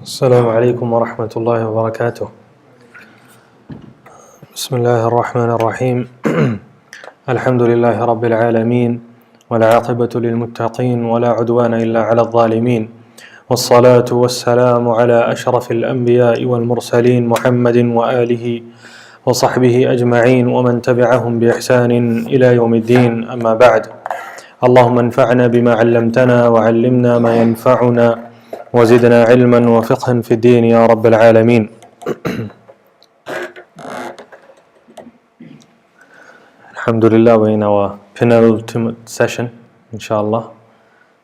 السلام عليكم ورحمة الله وبركاته. بسم الله الرحمن الرحيم. الحمد لله رب العالمين، والعاقبة للمتقين، ولا عدوان إلا على الظالمين، والصلاة والسلام على أشرف الأنبياء والمرسلين محمد وآله وصحبه أجمعين ومن تبعهم بإحسان إلى يوم الدين. أما بعد، اللهم انفعنا بما علمتنا وعلمنا ما ينفعنا وزدنا علما وفقها في الدين يا رب العالمين. Alhamdulillah, we're in our penultimate session, inshallah.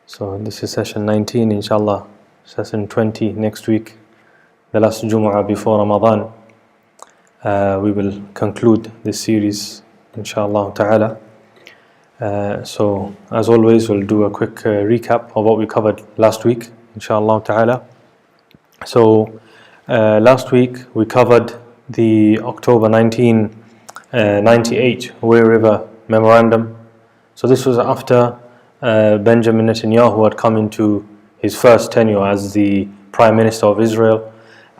So this is session 19, inshallah. Session 20 next week, the last Jumu'ah before Ramadan. We will conclude this series, inshallah ta'ala. So as always, we'll do a quick recap of what we covered last week, inshallah ta'ala. So last week we covered the October 1998 Way River Memorandum. So this was after Benjamin Netanyahu had come into his first tenure as the Prime Minister of Israel,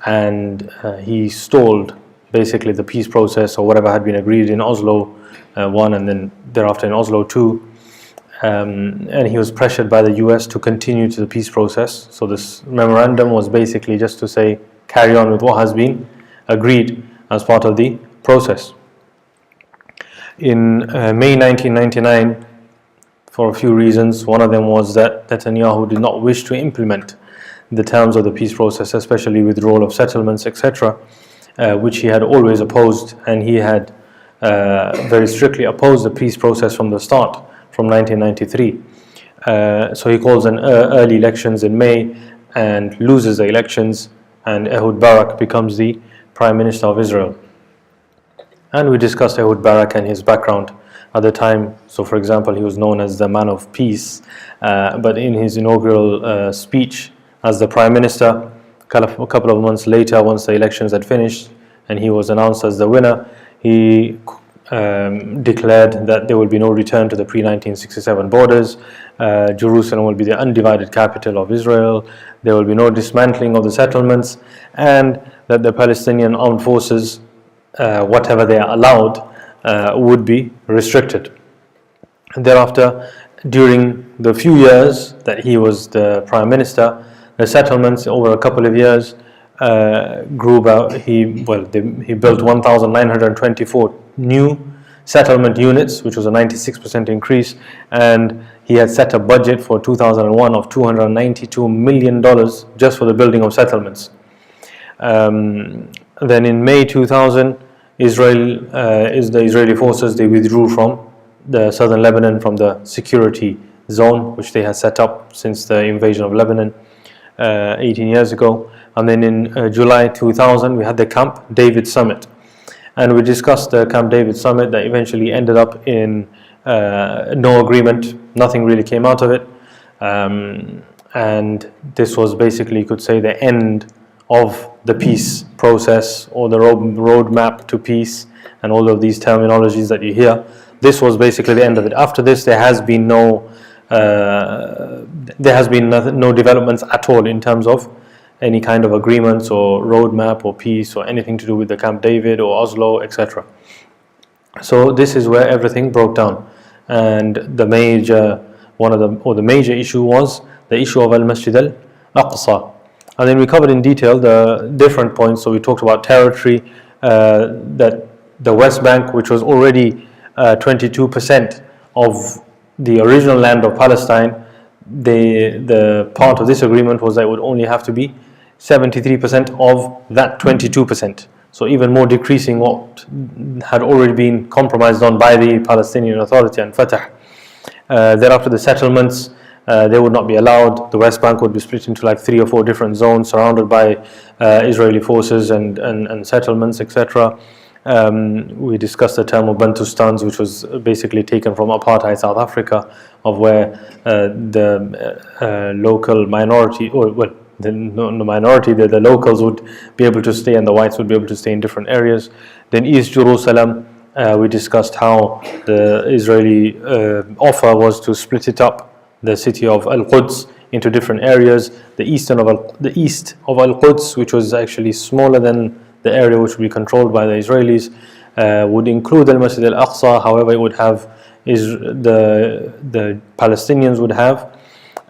and he stalled basically the peace process or whatever had been agreed in Oslo 1 and then thereafter in Oslo 2. And he was pressured by the US to continue to the peace process. So this memorandum was basically just to say, carry on with what has been agreed as part of the process. In May 1999, for a few reasons, one of them was that Netanyahu did not wish to implement the terms of the peace process, especially withdrawal of settlements, etc., which he had always opposed, and he had very strictly opposed the peace process from the start, from 1993. So he calls an early elections in May and loses the elections, and Ehud Barak becomes the Prime Minister of Israel. And we discussed Ehud Barak and his background at the time. So for example, he was known as the man of peace, but in his inaugural speech as the Prime Minister, a couple of months later, once the elections had finished and he was announced as the winner, he declared that there will be no return to the pre-1967 borders. Jerusalem will be the undivided capital of Israel. There will be no dismantling of the settlements, and that the Palestinian armed forces, whatever they are allowed, would be restricted. And thereafter, during the few years that he was the Prime Minister, the settlements over a couple of years grew about. He built 1,924 new settlement units, which was a 96% increase, and he had set a budget for 2001 of $292 million just for the building of settlements. Then in May 2000, the Israeli forces, they withdrew from the southern Lebanon, from the security zone which they had set up since the invasion of Lebanon 18 years ago. And then in July 2000, we had the Camp David Summit. And we discussed the Camp David Summit that eventually ended up in no agreement. Nothing really came out of it. And this was basically, you could say, the end of the peace process, or the roadmap to peace, and all of these terminologies that you hear. This was basically the end of it. After this, there has been no developments at all in terms of any kind of agreements or roadmap or peace or anything to do with the Camp David or Oslo, etc. So this is where everything broke down, and the major issue was the issue of Al-Masjid Al-Aqsa. And then we covered in detail the different points. So we talked about territory, that the West Bank, which was already 22% of the original land of Palestine, the part of this agreement was that it would only have to be 73% of that 22%. So even more decreasing what had already been compromised on by the Palestinian Authority and Fatah. Thereafter, the settlements, they would not be allowed. The West Bank would be split into like 3 or 4 different zones surrounded by Israeli forces and settlements, etc. We discussed the term of Bantustans, which was basically taken from apartheid South Africa, of where the local minority, the locals would be able to stay and the whites would be able to stay in different areas. Then East Jerusalem, we discussed how the Israeli offer was to split it up, the city of Al-Quds, into different areas. The east of Al-Quds, which was actually smaller than the area which would be controlled by the Israelis, would include Al-Masjid Al-Aqsa. However, it would have the Palestinians would have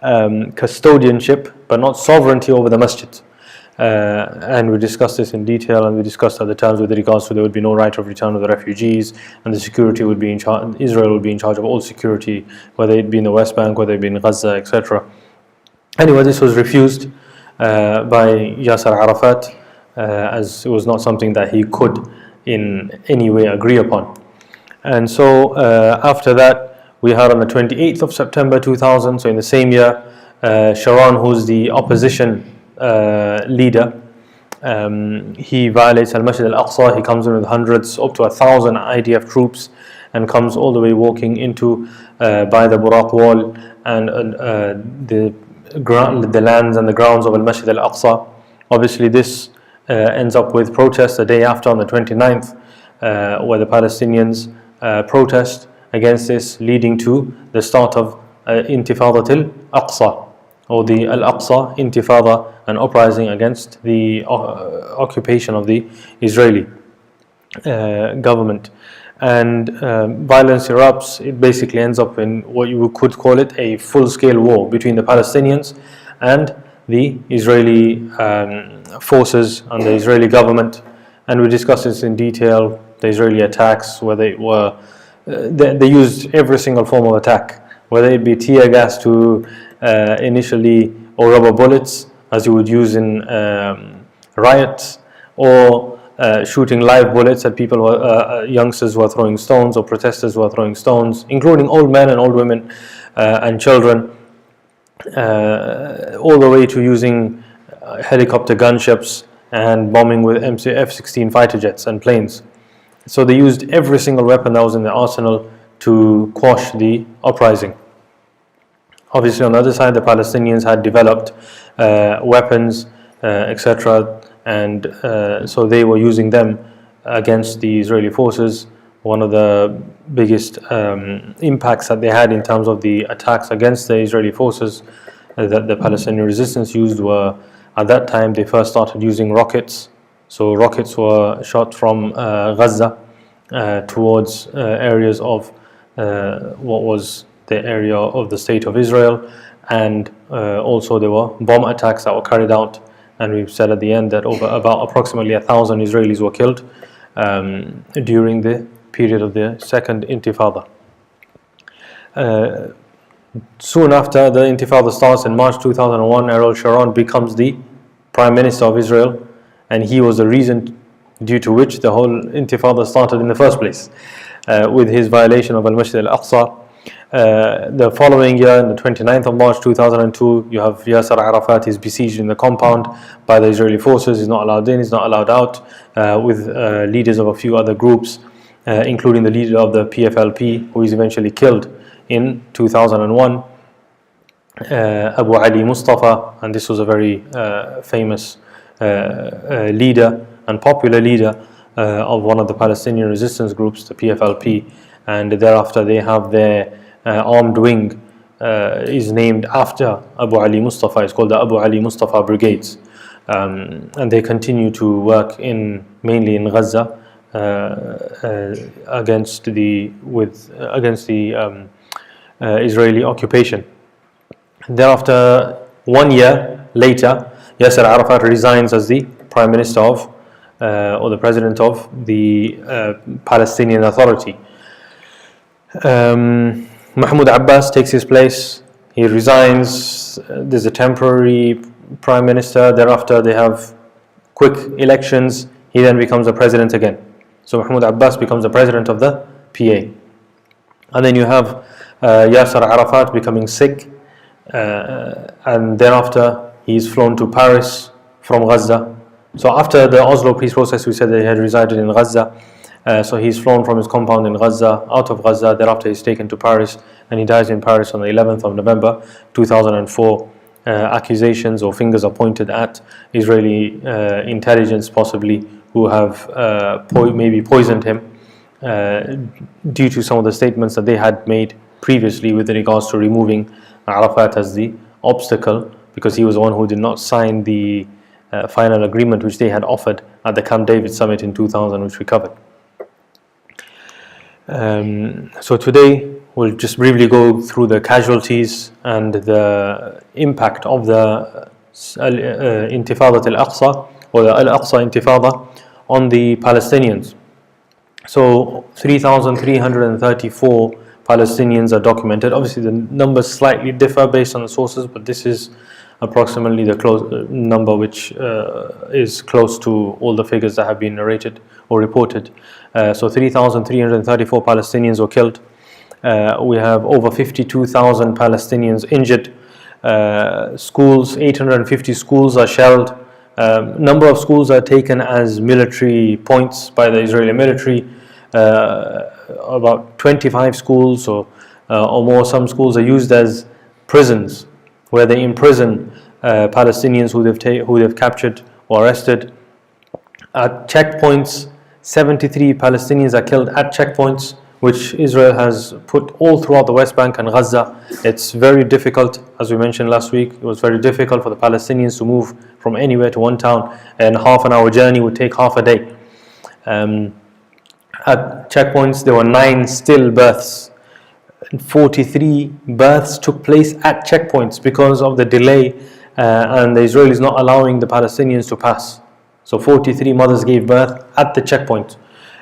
custodianship, but not sovereignty over the masjid. And we discussed this in detail, and we discussed other terms with regards to there would be no right of return of the refugees, and the security would be in charge. Israel would be in charge of all security, whether it be in the West Bank, whether it be in Gaza, etc. Anyway, this was refused by Yasser Arafat, as it was not something that he could in any way agree upon. And so after that, we had on the 28th of September 2000, so in the same year, Sharon, who's the opposition leader, he violates Al-Masjid Al-Aqsa. He comes in with hundreds, up to 1,000 IDF troops, and comes all the way walking into by the Buraq wall and the lands and the grounds of Al-Masjid Al-Aqsa. Obviously this ends up with protests the day after, on the 29th, where the Palestinians protest against this, leading to the start of Intifadat Al-Aqsa, or the Al-Aqsa Intifada, an uprising against the occupation of the Israeli government. And violence erupts. It basically ends up in what you could call it a full-scale war between the Palestinians and the Israeli forces and the Israeli government. And we discussed this in detail, the Israeli attacks, whether it were they used every single form of attack, whether it be tear gas to initially, or rubber bullets as you would use in riots, or shooting live bullets at people, youngsters who are throwing stones, or protesters who are throwing stones, including old men and old women and children, all the way to using helicopter gunships and bombing with F-16 fighter jets and planes. So they used every single weapon that was in the arsenal to quash the uprising. Obviously, on the other side, the Palestinians had developed weapons, etc., and so they were using them against the Israeli forces. One of the biggest impacts that they had in terms of the attacks against the Israeli forces that the Palestinian resistance used were, at that time, they first started using rockets. So rockets were shot from Gaza towards areas of what was the area of the state of Israel, and also there were bomb attacks that were carried out, and we've said at the end that about approximately 1,000 Israelis were killed during the period of the second Intifada. Soon after the Intifada starts in March 2001, Ariel Sharon becomes the Prime Minister of Israel, and he was the reason due to which the whole Intifada started in the first place, with his violation of Al-Masjid Al-Aqsa. The following year, on the 29th of March 2002, you have Yasser Arafat is besieged in the compound by the Israeli forces. He's not allowed in, he's not allowed out, with leaders of a few other groups, including the leader of the PFLP, who is eventually killed in 2001, Abu Ali Mustafa, and this was a very famous leader and popular leader of one of the Palestinian resistance groups, the PFLP, and thereafter they have their armed wing is named after Abu Ali Mustafa. It's called the Abu Ali Mustafa Brigades, and they continue to work mainly in Gaza against the Israeli occupation. Thereafter, 1 year later, Yasser Arafat resigns as the Prime Minister of or the President of the Palestinian Authority. Mahmoud Abbas takes his place. He resigns. There's a temporary Prime Minister. Thereafter, they have quick elections. He then becomes a president again. So Mahmoud Abbas becomes the president of the PA. And then you have Yasser Arafat becoming sick, and thereafter he is flown to Paris from Gaza. So after the Oslo peace process, we said that he had resided in Gaza. So he's flown from his compound in Gaza, out of Gaza. Thereafter he's taken to Paris, and he dies in Paris on the 11th of November 2004. Accusations or fingers are pointed at Israeli intelligence, possibly, who have maybe poisoned him due to some of the statements that they had made previously with regards to removing Arafat as the obstacle, because he was the one who did not sign the final agreement which they had offered at the Camp David summit in 2000, which we covered. So today we'll just briefly go through the casualties and the impact of the Intifadat al-Aqsa, or the Al-Aqsa Intifada, on the Palestinians. So 3,334 Palestinians are documented. Obviously the numbers slightly differ based on the sources, but this is approximately the number which is close to all the figures that have been narrated or reported. So 3,334 Palestinians were killed. We have over 52,000 Palestinians injured. Schools, 850 schools are shelled. Number of schools are taken as military points by the Israeli military. About 25 schools or more. Some schools are used as prisons, where they imprison Palestinians who they've captured or arrested. At checkpoints, 73 Palestinians are killed at checkpoints, which Israel has put all throughout the West Bank and Gaza. It's very difficult, as we mentioned last week. It was very difficult for the Palestinians to move from anywhere to one town, and half an hour journey would take half a day. At checkpoints, there were 9 stillbirths. 43 births took place at checkpoints because of the delay and the Israelis not allowing the Palestinians to pass. So 43 mothers gave birth at the checkpoint.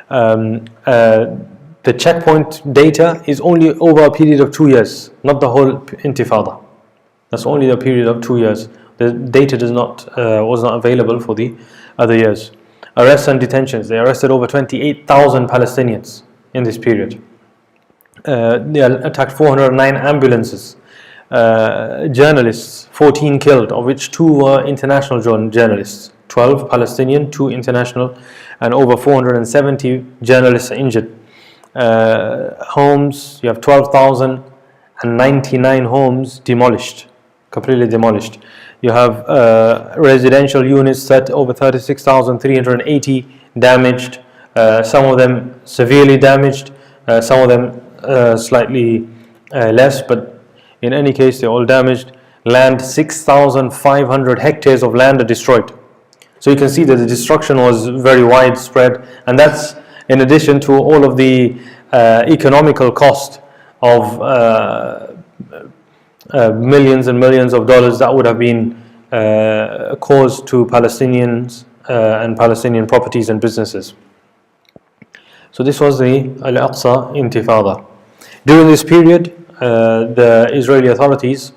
The checkpoint data is only over a period of 2 years, not the whole Intifada. That's only the period of 2 years. The data was not available for the other years. Arrests and detentions. They arrested over 28,000 Palestinians in this period. They attacked 409 ambulances. Journalists, 14 killed, of which 2 were international journalists. 12 Palestinian, 2 international, and over 470 journalists are injured. Homes, you have 12,099 homes demolished, completely demolished. You have residential units that over 36,380 damaged, some of them severely damaged, some of them slightly less, but in any case they're all damaged. Land, 6,500 hectares of land are destroyed. So you can see that the destruction was very widespread, and that's in addition to all of the economical cost of millions and millions of dollars that would have been caused to Palestinians and Palestinian properties and businesses. So this was the Al-Aqsa Intifada. During this period, the Israeli authorities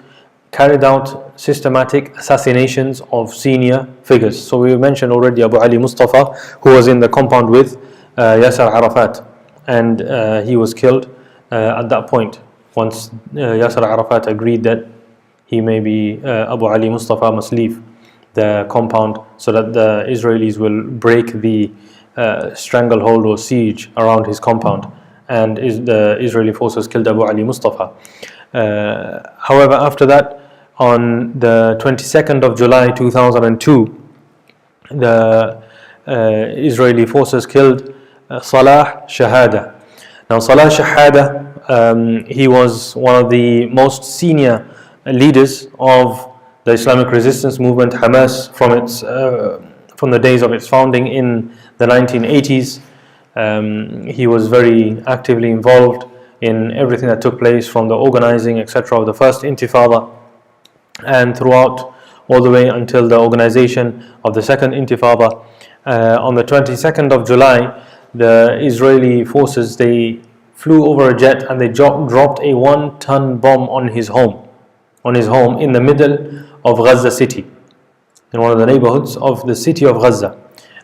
carried out systematic assassinations of senior figures. So we mentioned already Abu Ali Mustafa, who was in the compound with Yasser Arafat, and he was killed at that point. Once Yasser Arafat agreed that Abu Ali Mustafa must leave the compound so that the Israelis will break the stranglehold or siege around his compound, and the Israeli forces killed Abu Ali Mustafa. However, after that, on the 22nd of July 2002, the Israeli forces killed Salah Shahada. Now Salah Shahada, he was one of the most senior leaders of the Islamic resistance movement Hamas from the days of its founding in the 1980s. He was very actively involved in everything that took place, from the organizing, etc., of the first Intifada, and throughout all the way until the organization of the second Intifada. On the 22nd of July, the Israeli forces, they flew over a jet and they dropped a 1-ton bomb on his home in the middle of Gaza city, in one of the neighborhoods of the city of Gaza.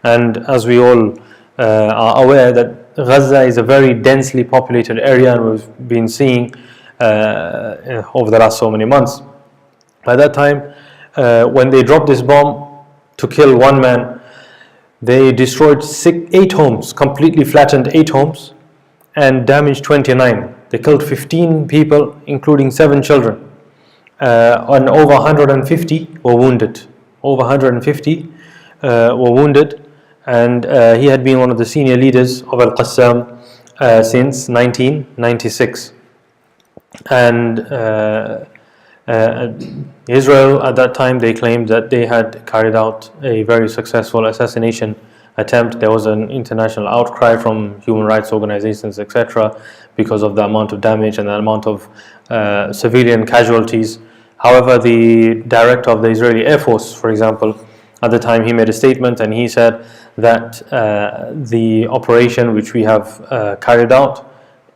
And as we all are aware, that Gaza is a very densely populated area, and we've been seeing over the last so many months. By that time, when they dropped this bomb to kill one man, they destroyed 8 homes, completely flattened 8 homes, and damaged 29. They killed 15 people, including 7 children, and over 150 were wounded. And he had been one of the senior leaders of Al-Qasim since 1996. And Israel at that time, they claimed that they had carried out a very successful assassination attempt. There was an international outcry from human rights organizations, etc., because of the amount of damage and the amount of civilian casualties. However, the director of the Israeli Air Force, for example, at the time he made a statement and he said that the operation which we have carried out,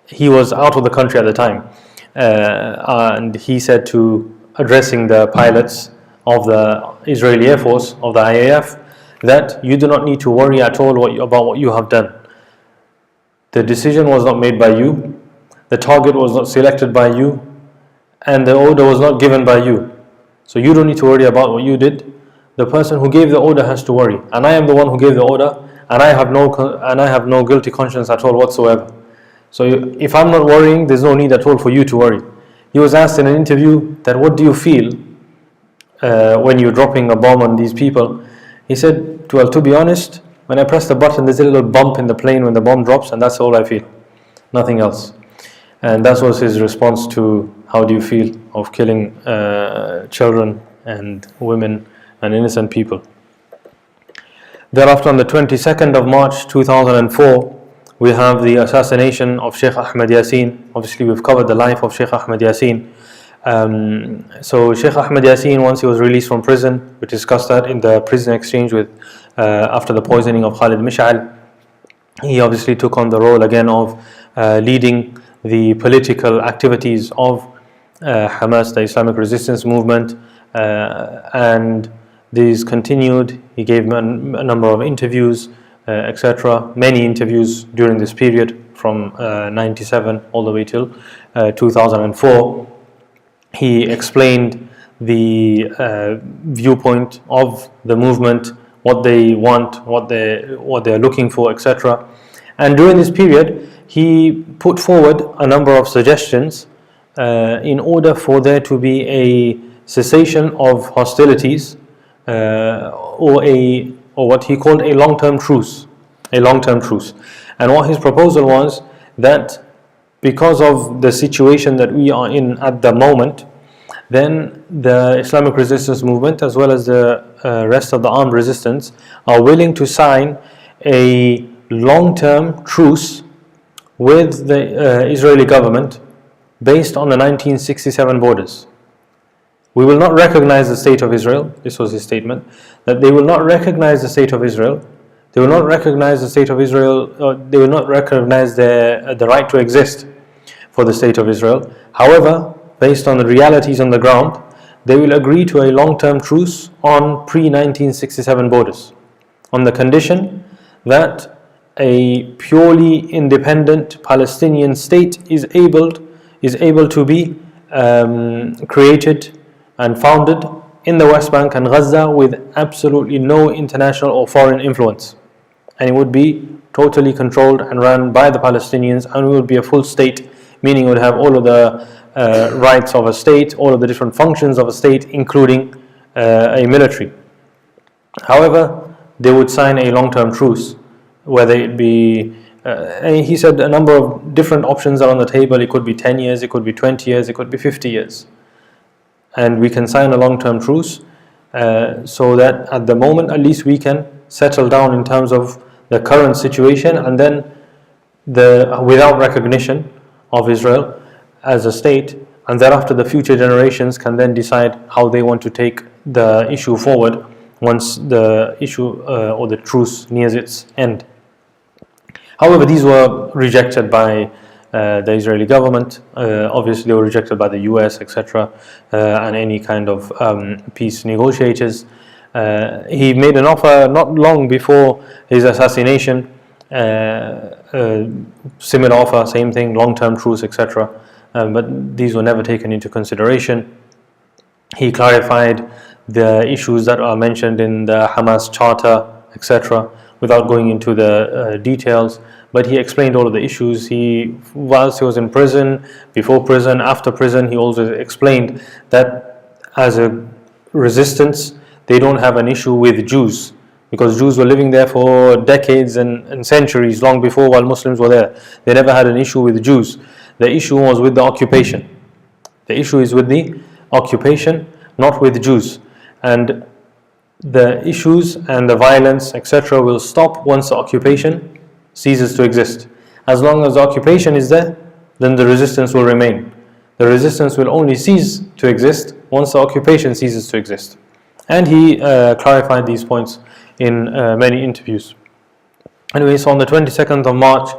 he was out of the country at the time, and he said to addressing the pilots of the Israeli Air Force, of the IAF, that you do not need to worry at all about what you have done. The decision was not made by you, the target was not selected by you, and the order was not given by you. So you don't need to worry about what you did. The person who gave the order has to worry, and I am the one who gave the order, and I have no guilty conscience at all whatsoever. So if I'm not worrying, there's no need at all for you to worry. He was asked in an interview that what do you feel when you're dropping a bomb on these people? He said, well, to be honest, when I press the button, there's a little bump in the plane when the bomb drops, and that's all I feel, nothing else. And that was his response to how do you feel of killing children and women and innocent people. Thereafter, on the 22nd of March 2004, we have the assassination of Sheikh Ahmed Yassin. Obviously, we've covered the life of Sheikh Ahmed Yassin. So Sheikh Ahmed Yassin, once he was released from prison, we discussed that in the prison exchange with after the poisoning of Khalid Mish'al. He obviously took on the role again of leading the political activities of Hamas, the Islamic resistance movement, and these continued. He gave a number of interviews, etc., many interviews during this period from 97 all the way till 2004. He explained the viewpoint of the movement, what they want, what they're looking for, etc. And during this period, he put forward a number of suggestions in order for there to be a cessation of hostilities, or what he called a long-term truce. And what his proposal was that because of the situation that we are in at the moment, then the Islamic resistance movement as well as the rest of the armed resistance are willing to sign a long-term truce with the Israeli government based on the 1967 borders. We will not recognize the state of Israel. This was his statement, that they will not recognize the state of Israel. They will not recognize the state of Israel. They will not recognize the right to exist for the state of Israel. However, based on the realities on the ground, they will agree to a long-term truce on pre-1967 borders, on the condition that a purely independent Palestinian state is able to be created and founded in the West Bank and Gaza with absolutely no international or foreign influence, and it would be totally controlled and run by the Palestinians, and it would be a full state, meaning it would have all of the rights of a state, all of the different functions of a state, including a military. However, they would sign a long-term truce, whether it be he said a number of different options are on the table. It could be 10 years, it could be 20 years, it could be 50 years. And we can sign a long-term truce so that at the moment at least we can settle down in terms of the current situation, and then without recognition of Israel as a state, and thereafter the future generations can then decide how they want to take the issue forward once the issue or the truce nears its end. However, these were rejected by the Israeli government. Obviously, they were rejected by the US, etc., and any kind of peace negotiators. He made an offer not long before his assassination, similar offer, same thing, long-term truce, etc., but these were never taken into consideration. He clarified the issues that are mentioned in the Hamas charter, etc., without going into the details, but he explained all of the issues. Whilst he was in prison, before prison, after prison, he also explained that as a resistance, they don't have an issue with Jews, because Jews were living there for decades and centuries, long before while Muslims were there. They never had an issue with the Jews. The issue was with the occupation. The issue is with the occupation, not with Jews. And the issues and the violence, etc., will stop once the occupation ceases to exist. As long as the occupation is there, then the resistance will remain. The resistance will only cease to exist once the occupation ceases to exist. And he clarified these points in many interviews. Anyway, so on the 22nd of March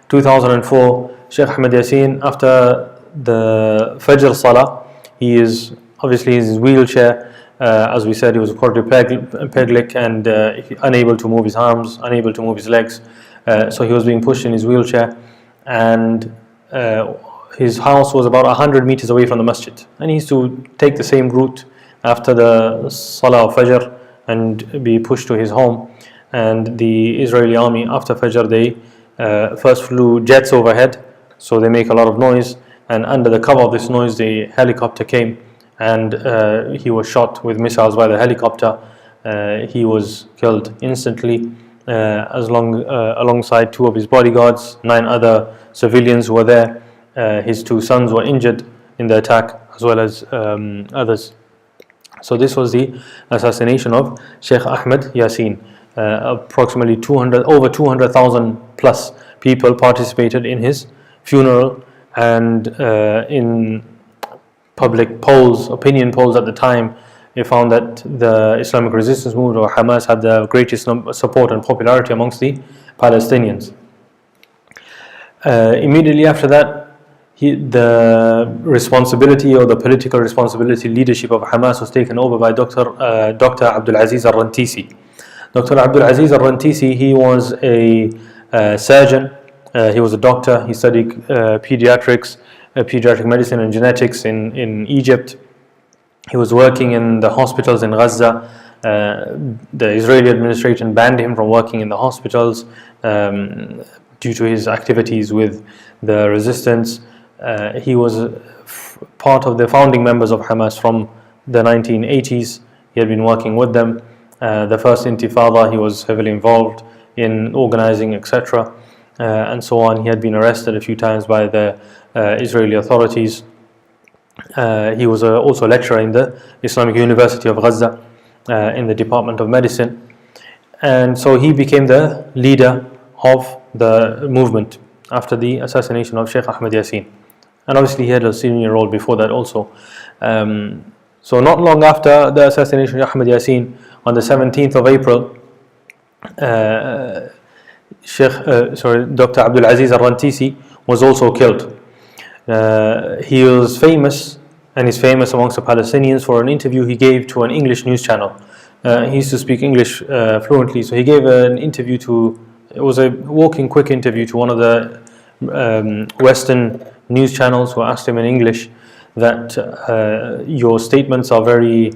2004, Sheikh Ahmed Yassin, after the Fajr Salah, he is obviously in his wheelchair. As we said, he was quadriplegic and unable to move his arms, unable to move his legs. So he was being pushed in his wheelchair, and his house was about 100 meters away from the masjid. And he used to take the same route after the Salah of Fajr and be pushed to his home. And the Israeli army, after Fajr, they first flew jets overhead, so they make a lot of noise. And under the cover of this noise, the helicopter came, and he was shot with missiles by the helicopter. He was killed instantly, alongside 2 of his bodyguards, 9 other civilians who were there. His 2 sons were injured in the attack, as well as others. So this was the assassination of Sheikh Ahmed Yassin. Approximately over 200,000 plus people participated in his funeral, and in public polls, opinion polls at the time, they found that the Islamic Resistance Movement, or Hamas, had the greatest support and popularity amongst the Palestinians. Immediately after that, the responsibility, or the political responsibility, leadership of Hamas was taken over by Dr. Abdul Aziz al-Rantisi. Dr. Abdul Aziz al-Rantisi, he was a surgeon, he was a doctor, he studied pediatrics, pediatric medicine and genetics in Egypt. He was working in the hospitals in Gaza. The Israeli administration banned him from working in the hospitals due to his activities with the resistance. He was part of the founding members of Hamas from the 1980s. He had been working with them. The first Intifada, he was heavily involved in organizing, etc., and so on. He had been arrested a few times by the Israeli authorities. He was also a lecturer in the Islamic University of Gaza in the Department of Medicine, and so he became the leader of the movement after the assassination of Sheikh Ahmed Yassin. And obviously he had a senior role before that also. So not long after the assassination of Ahmed Yassin, on the 17th of April, Dr. Abdul Aziz al-Rantisi was also killed. He was famous, and is famous amongst the Palestinians, for an interview he gave to an English news channel. He used to speak English fluently, so he gave an interview it was a walking quick interview to one of the Western news channels, who asked him in English that your statements are very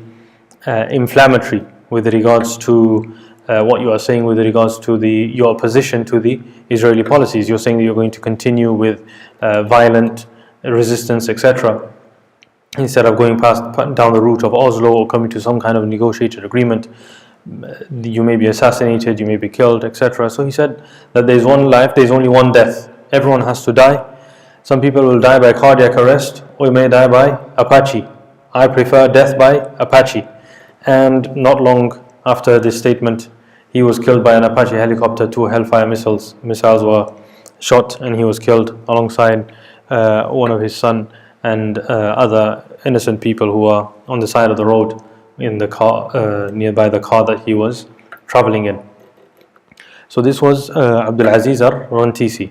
inflammatory with regards to what you are saying with regards to your opposition to the Israeli policies. You're saying that you're going to continue with violent resistance, etc., instead of going down the route of Oslo or coming to some kind of negotiated agreement. You may be assassinated, you may be killed, etc. So he said that there's one life, there's only one death. Everyone has to die. Some people will die by cardiac arrest, or you may die by Apache. I prefer death by Apache. And not long after this statement, he was killed by an Apache helicopter. 2 Hellfire missiles were shot, and he was killed alongside one of his son and other innocent people who were on the side of the road in the car, nearby the car that he was traveling in. So this was Abdul Aziz al-Rantisi.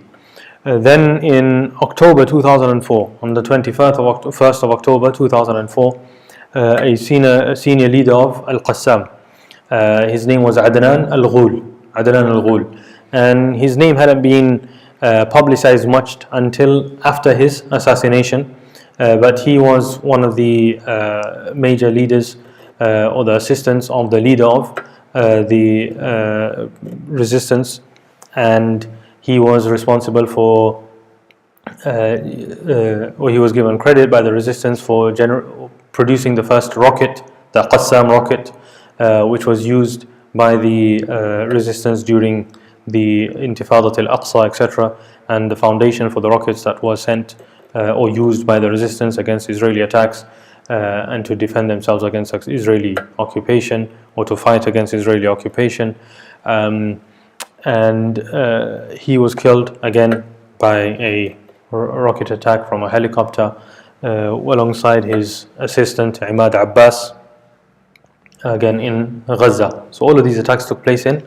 Then in October 2004, on the 1st of October 2004, a senior leader of Al-Qassam, his name was Adnan al-Ghul, and his name hadn't been publicized much until after his assassination, but he was one of the major leaders or the assistants of the leader of the resistance, and he was responsible for, or he was given credit by the resistance for producing the first rocket, the Qassam rocket, which was used by the resistance during the Intifadat al-Aqsa, etc., and the foundation for the rockets that was sent or used by the resistance against Israeli attacks. and to defend themselves against Israeli occupation, or to fight against Israeli occupation. And he was killed again by a rocket attack from a helicopter alongside his assistant Imad Abbas, again in Gaza. So all of these attacks took place in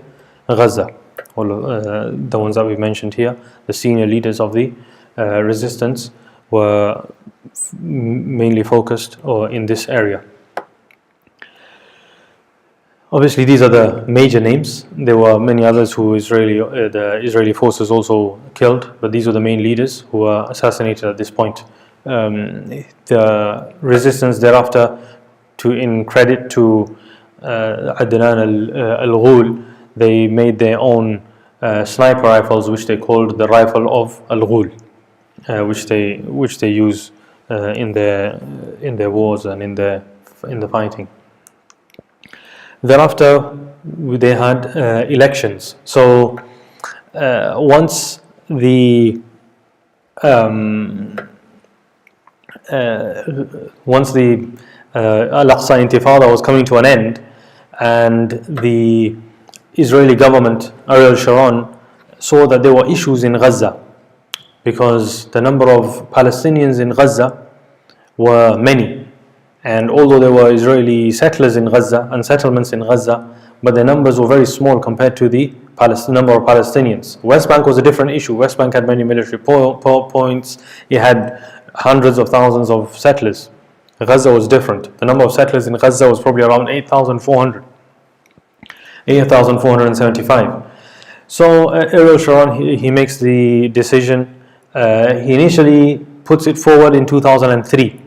Gaza. All of the ones that we mentioned here, the senior leaders of the resistance were mainly focused in this area. Obviously, these are the major names. There were many others who the Israeli forces also killed, but these were the main leaders who were assassinated at this point. The resistance thereafter, in credit to Adnan al-Ghul, they made their own sniper rifles, which they called the rifle of al-Ghul, which they use in their wars and in the fighting. Thereafter, they had elections. So once the Al-Aqsa Intifada was coming to an end, and the Israeli government, Ariel Sharon, saw that there were issues in Gaza, because the number of Palestinians in Gaza were many. And although there were Israeli settlers in Gaza and settlements in Gaza, but their numbers were very small compared to the number of Palestinians. West Bank was a different issue. West Bank had many military points. It had hundreds of thousands of settlers. Gaza was different. The number of settlers in Gaza was probably around 8,475. So Ariel Sharon, he makes the decision. He initially puts it forward in 2003.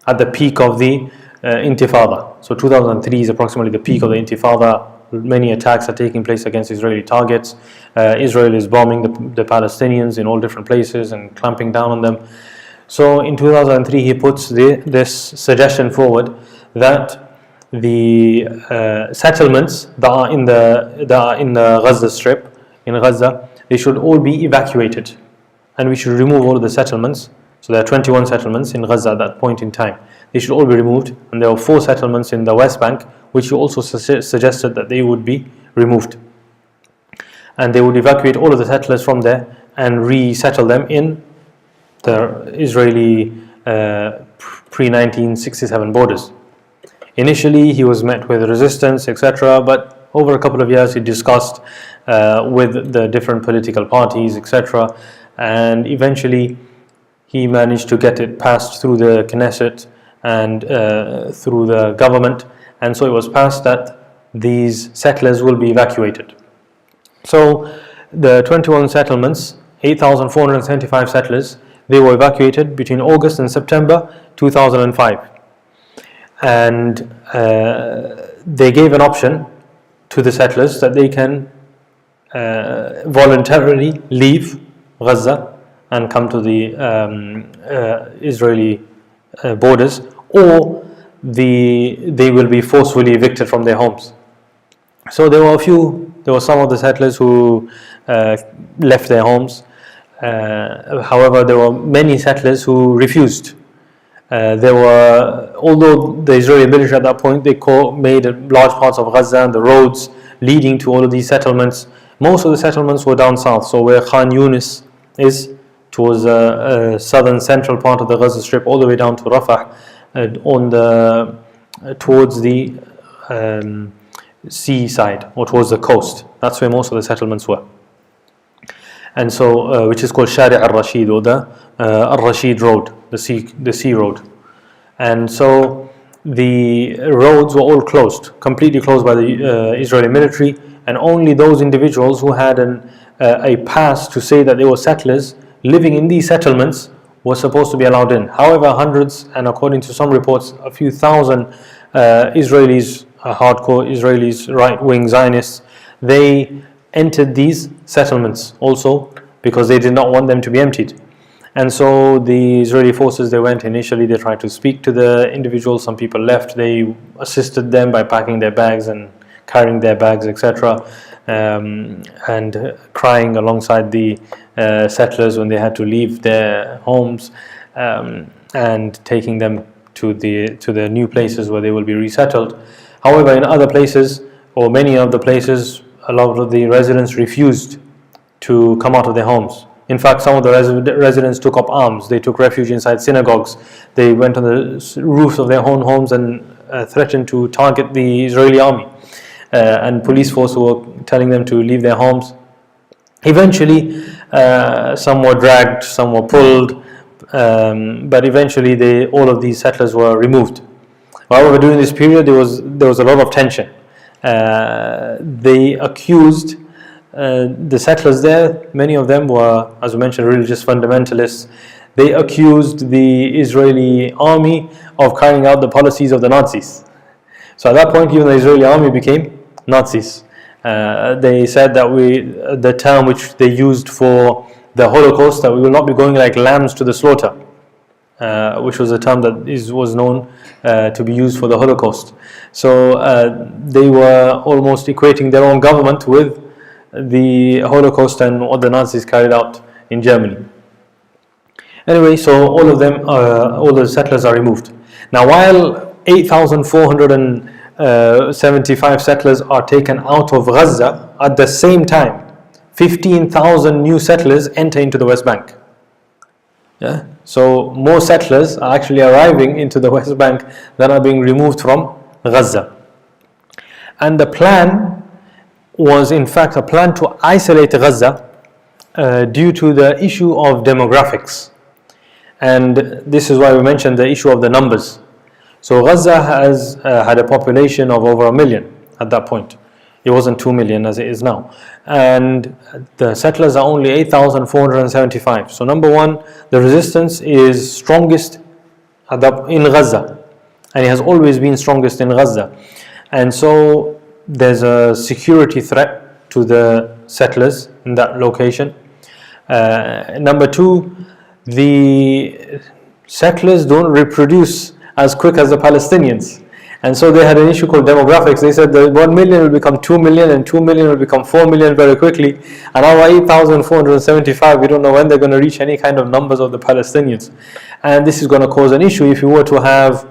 At the peak of the Intifada. So 2003 is approximately the peak of the Intifada. Many attacks are taking place against Israeli targets. Israel is bombing the Palestinians in all different places and clamping down on them. So in 2003 he puts this suggestion forward that the settlements that are in the Gaza Strip, in Gaza, they should all be evacuated, and we should remove all of the settlements. So there are 21 settlements in Gaza at that point in time. They should all be removed, and there were 4 settlements in the West Bank, which you also suggested that they would be removed. And they would evacuate all of the settlers from there and resettle them in the Israeli pre-1967 borders. Initially, he was met with resistance, etc., but over a couple of years, he discussed with the different political parties, etc., and eventually he managed to get it passed through the Knesset and through the government, and so it was passed that these settlers will be evacuated. So the 21 settlements, 8,475 settlers, they were evacuated between August and September 2005. And they gave an option to the settlers that they can voluntarily leave Gaza and come to the Israeli borders, or they will be forcefully evicted from their homes. So there were some of the settlers who left their homes. However, there were many settlers who refused. Although the Israeli military at that point, they made large parts of Gaza and the roads leading to all of these settlements. Most of the settlements were down south, so where Khan Yunis is, towards the southern central part of the Gaza Strip, all the way down to Rafah, towards the sea side, or towards the coast. That's where most of the settlements were. And so, which is called Shari' al-Rashid, or the al-Rashid Road, the sea road. And so the roads were all closed, completely closed by the Israeli military, and only those individuals who had a pass to say that they were settlers living in these settlements were supposed to be allowed in. However, hundreds, and according to some reports, a few thousand Israelis, hardcore Israelis, right-wing Zionists, they entered these settlements also because they did not want them to be emptied. And so the Israeli forces, they tried to speak to the individuals. Some people left. They assisted them by packing their bags and carrying their bags, etc., and crying alongside the settlers when they had to leave their homes, and taking them to the new places where they will be resettled. However, in other places, or many of the places, a lot of the residents refused to come out of their homes. In fact, some of the residents took up arms. They took refuge inside synagogues. They went on the roofs of their own homes and threatened to target the Israeli army. And police force were telling them to leave their homes. Eventually, some were dragged, some were pulled, but eventually all of these settlers were removed. However, during this period, there was a lot of tension. They accused the settlers there. Many of them were, as we mentioned, religious fundamentalists. They accused the Israeli army of carrying out the policies of the Nazis. So at that point, even the Israeli army became Nazis. They said that the term which they used for the Holocaust, that we will not be going like lambs to the slaughter, which was a term that was known to be used for the Holocaust. So they were almost equating their own government with the Holocaust and what the Nazis carried out in Germany. Anyway, so all the settlers are removed. Now, while 8,475 settlers are taken out of Gaza, at the same time 15,000 new settlers enter into the West Bank. Yeah? So more settlers are actually arriving into the West Bank than are being removed from Gaza. And the plan was in fact a plan to isolate Gaza due to the issue of demographics. And this is why we mentioned the issue of the numbers. So Gaza has had a population of over 1 million at that point. It wasn't 2 million as it is now. And the settlers are only 8,475. So number one, the resistance is strongest in Gaza. And it has always been strongest in Gaza. And so there's a security threat to the settlers in that location. Number two, the settlers don't reproduce as quick as the Palestinians. And so they had an issue called demographics. They said that 1 million will become 2 million and 2 million will become 4 million very quickly. And our 8,475, we don't know when they're going to reach any kind of numbers of the Palestinians. And this is going to cause an issue if you were to have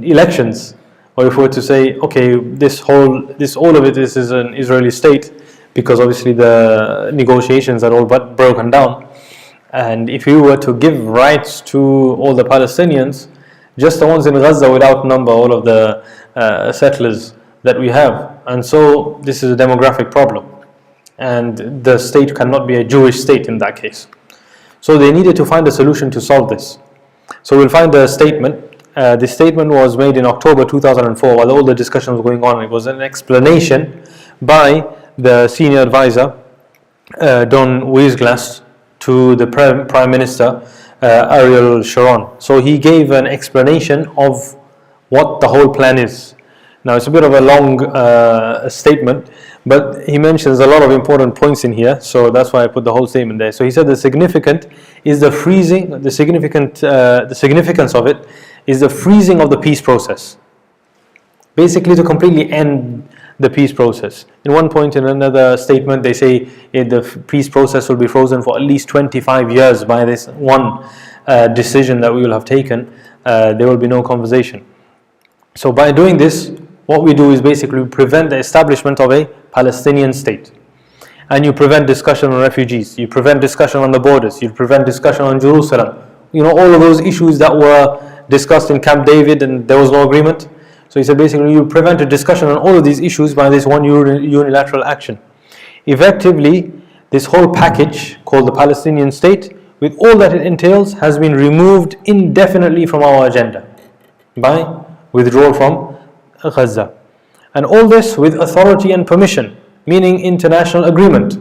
elections, or if we were to say, okay, all of it is an Israeli state, because obviously the negotiations are all but broken down. And if you were to give rights to all the Palestinians, just the ones in Gaza would outnumber all of the settlers that we have. And so this is a demographic problem. And the state cannot be a Jewish state in that case. So they needed to find a solution to solve this. So we'll find a statement. The statement was made in October 2004 while all the discussion was going on. It was an explanation by the senior advisor, Don Weisglass, to the Prime Minister, Ariel Sharon. So he gave an explanation of what the whole plan is. Now it's a bit of a long statement, but he mentions a lot of important points in here, so that's why I put the whole statement there. So he said the significance of it is the freezing of the peace process. Basically to completely end the peace process. In one point in another statement they say the peace process will be frozen for at least 25 years by this one decision that we will have taken. There will be no conversation. So by doing this, what we do is basically prevent the establishment of a Palestinian state. And you prevent discussion on refugees, you prevent discussion on the borders, you prevent discussion on Jerusalem. All of those issues that were discussed in Camp David and there was no agreement. So he said basically you prevent a discussion on all of these issues by this one unilateral action. Effectively, this whole package called the Palestinian state, with all that it entails, has been removed indefinitely from our agenda by withdrawal from Gaza. And all this with authority and permission, meaning international agreement,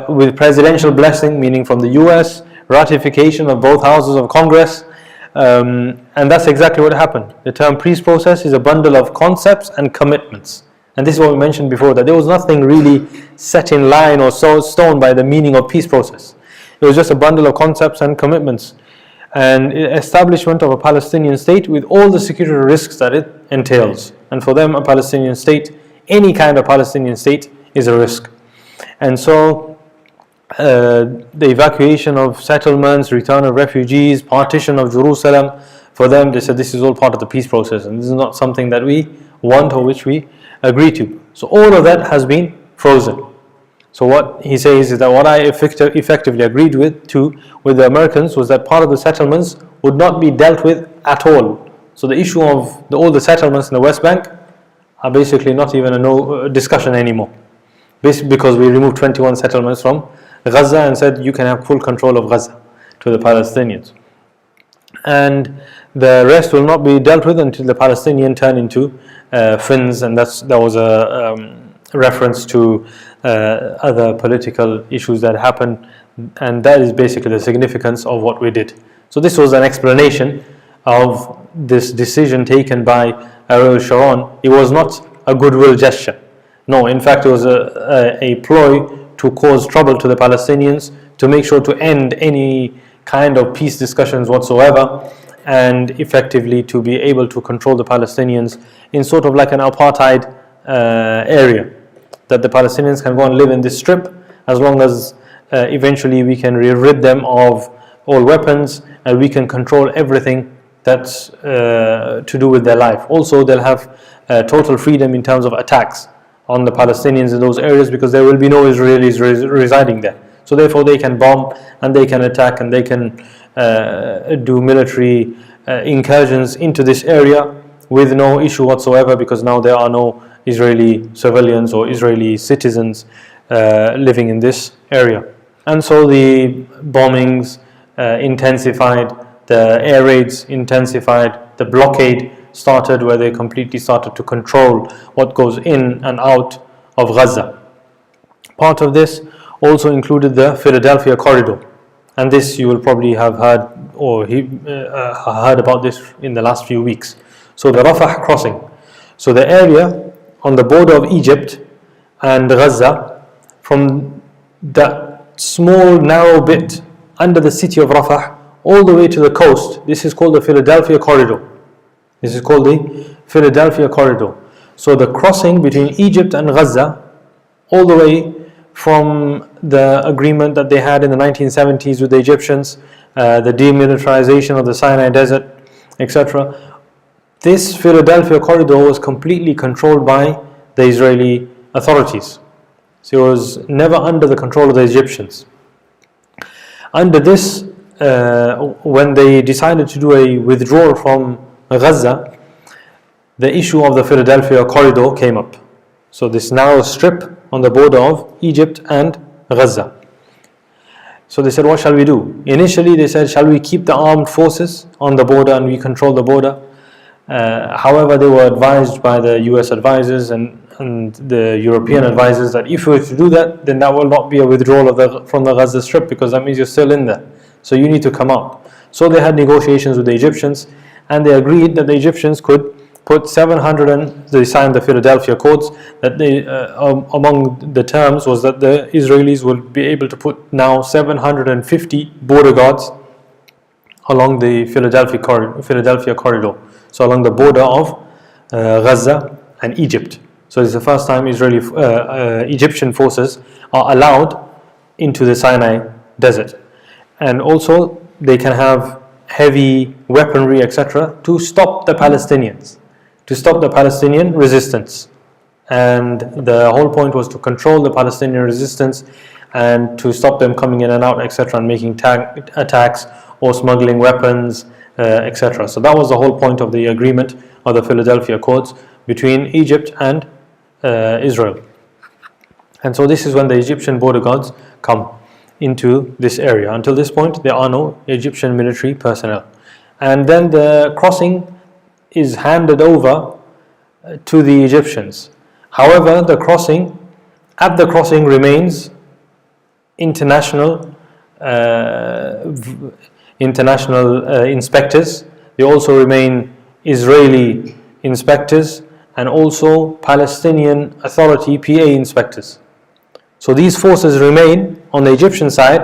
with presidential blessing, meaning from the US, ratification of both houses of Congress. And that's exactly what happened. The term peace process is a bundle of concepts and commitments. And this is what we mentioned before, that there was nothing really set in line or stone by the meaning of peace process. It was just a bundle of concepts and commitments. And establishment of a Palestinian state with all the security risks that it entails. And for them, a Palestinian state, any kind of Palestinian state, is a risk. And so the evacuation of settlements, return of refugees, partition of Jerusalem. For them, they said this is all part of the peace process, and this is not something that we want or which we agree to. So all of that has been frozen. So what he says is that what I effectively agreed with the Americans was that part of the settlements would not be dealt with at all. So the issue of all the settlements in the West Bank are basically not even a discussion anymore. Basically because we removed 21 settlements from Gaza and said you can have full control of Gaza to the Palestinians. And the rest will not be dealt with until the Palestinian turn into Finns, and that was a reference to other political issues that happened, and that is basically the significance of what we did. So this was an explanation of this decision taken by Ariel Sharon. It was not a goodwill gesture. No, in fact it was a ploy to cause trouble to the Palestinians, to make sure to end any kind of peace discussions whatsoever, and effectively to be able to control the Palestinians in sort of like an apartheid area, that the Palestinians can go and live in this strip as long as eventually we can rid them of all weapons and we can control everything that's to do with their life. Also, they'll have total freedom in terms of attacks on the Palestinians in those areas, because there will be no Israelis residing there. So therefore they can bomb and they can attack and they can do military incursions into this area with no issue whatsoever, because now there are no Israeli civilians or Israeli citizens living in this area. And so the bombings intensified, the air raids intensified, the blockade started, where they completely started to control what goes in and out of Gaza. Part of this also included the Philadelphia corridor, and this you will probably have heard heard about this in the last few weeks. So the Rafah crossing, so the area on the border of Egypt and Gaza, from that small narrow bit under the city of Rafah all the way to the coast, this is called the Philadelphia corridor. This is called the Philadelphia corridor. So the crossing between Egypt and Gaza, all the way from the agreement that they had in the 1970s with the Egyptians, the demilitarization of the Sinai Desert, etc. This Philadelphia corridor was completely controlled by the Israeli authorities. So it was never under the control of the Egyptians. Under this, when they decided to do a withdrawal from Gaza, the issue of the Philadelphia corridor came up. So this narrow strip on the border of Egypt and Gaza. So they said, what shall we do? Initially they said, shall we keep the armed forces on the border and we control the border? However, they were advised by the US advisors and the European advisors that if we were to do that, then that will not be a withdrawal from the Gaza Strip, because that means you're still in there. So you need to come out. So they had negotiations with the Egyptians, and they agreed that the Egyptians could put 700, and they signed the Philadelphia Codes, that they, among the terms was that the Israelis will be able to put now 750 border guards along the Philadelphia corridor, so along the border of Gaza and Egypt. So it's the first time Egyptian forces are allowed into the Sinai Desert, and also they can have heavy weaponry, etc., to stop the Palestinians, to stop the Palestinian resistance. And the whole point was to control the Palestinian resistance and to stop them coming in and out, etc., and making attacks or smuggling weapons, etc. So that was the whole point of the agreement of the Philadelphia Accords between Egypt and Israel. And so this is when the Egyptian border guards come into this area. Until this point, there are no Egyptian military personnel. And then the crossing is handed over to the Egyptians. However, at the crossing remains international inspectors. They also remain Israeli inspectors and also Palestinian Authority PA inspectors. So these forces remain on the Egyptian side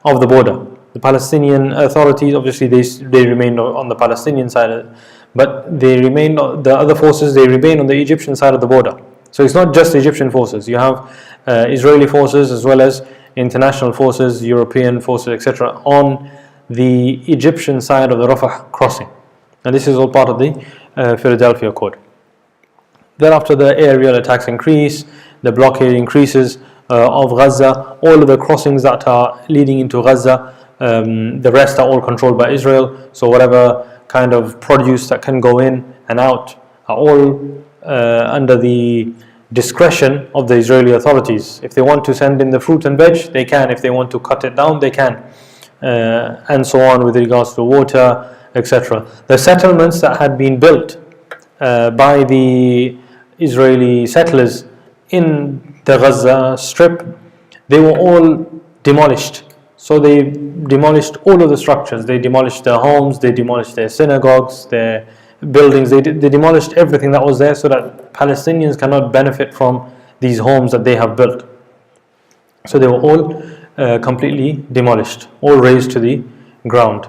of the border. The Palestinian authorities, obviously they remain on the Palestinian side, but the other forces, they remain on the Egyptian side of the border. So it's not just Egyptian forces. You have Israeli forces as well as international forces, European forces, etc., on the Egyptian side of the Rafah crossing. And this is all part of the Philadelphia Accord. Thereafter, the aerial attacks increase, the blockade increases of Gaza. All of the crossings that are leading into Gaza, the rest are all controlled by Israel. So whatever kind of produce that can go in and out are all under the discretion of the Israeli authorities. If they want to send in the fruit and veg, they can. If they want to cut it down, they can. And so on with regards to water, etc. The settlements that had been built by the Israeli settlers in the Gaza Strip, they were all demolished. So they demolished all of the structures. They demolished their homes, they demolished their synagogues, their buildings. They demolished everything that was there so that Palestinians cannot benefit from these homes that they have built. So they were all completely demolished, all razed to the ground.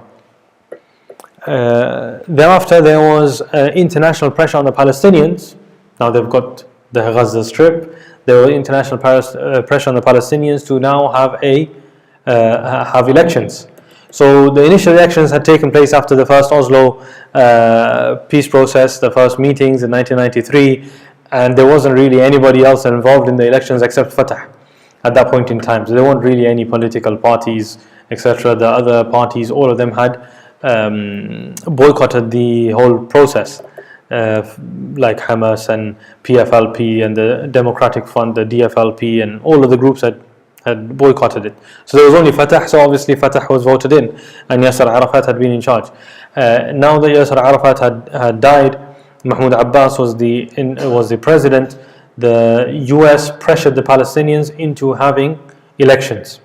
Thereafter, there was international pressure on the Palestinians. Now they've got the Gaza Strip. There was international pressure on the Palestinians to now have elections. So the initial elections had taken place after the first Oslo peace process, the first meetings in 1993, and there wasn't really anybody else involved in the elections except Fatah at that point in time. So there weren't really any political parties, etc. The other parties, all of them had boycotted the whole process, like Hamas and PFLP and the Democratic Front, the DFLP, and all of the groups had boycotted it. So there was only Fatah, so obviously Fatah was voted in, and Yasser Arafat had been in charge. Now that Yasser Arafat had died, Mahmoud Abbas was the president. The US pressured the Palestinians into having elections.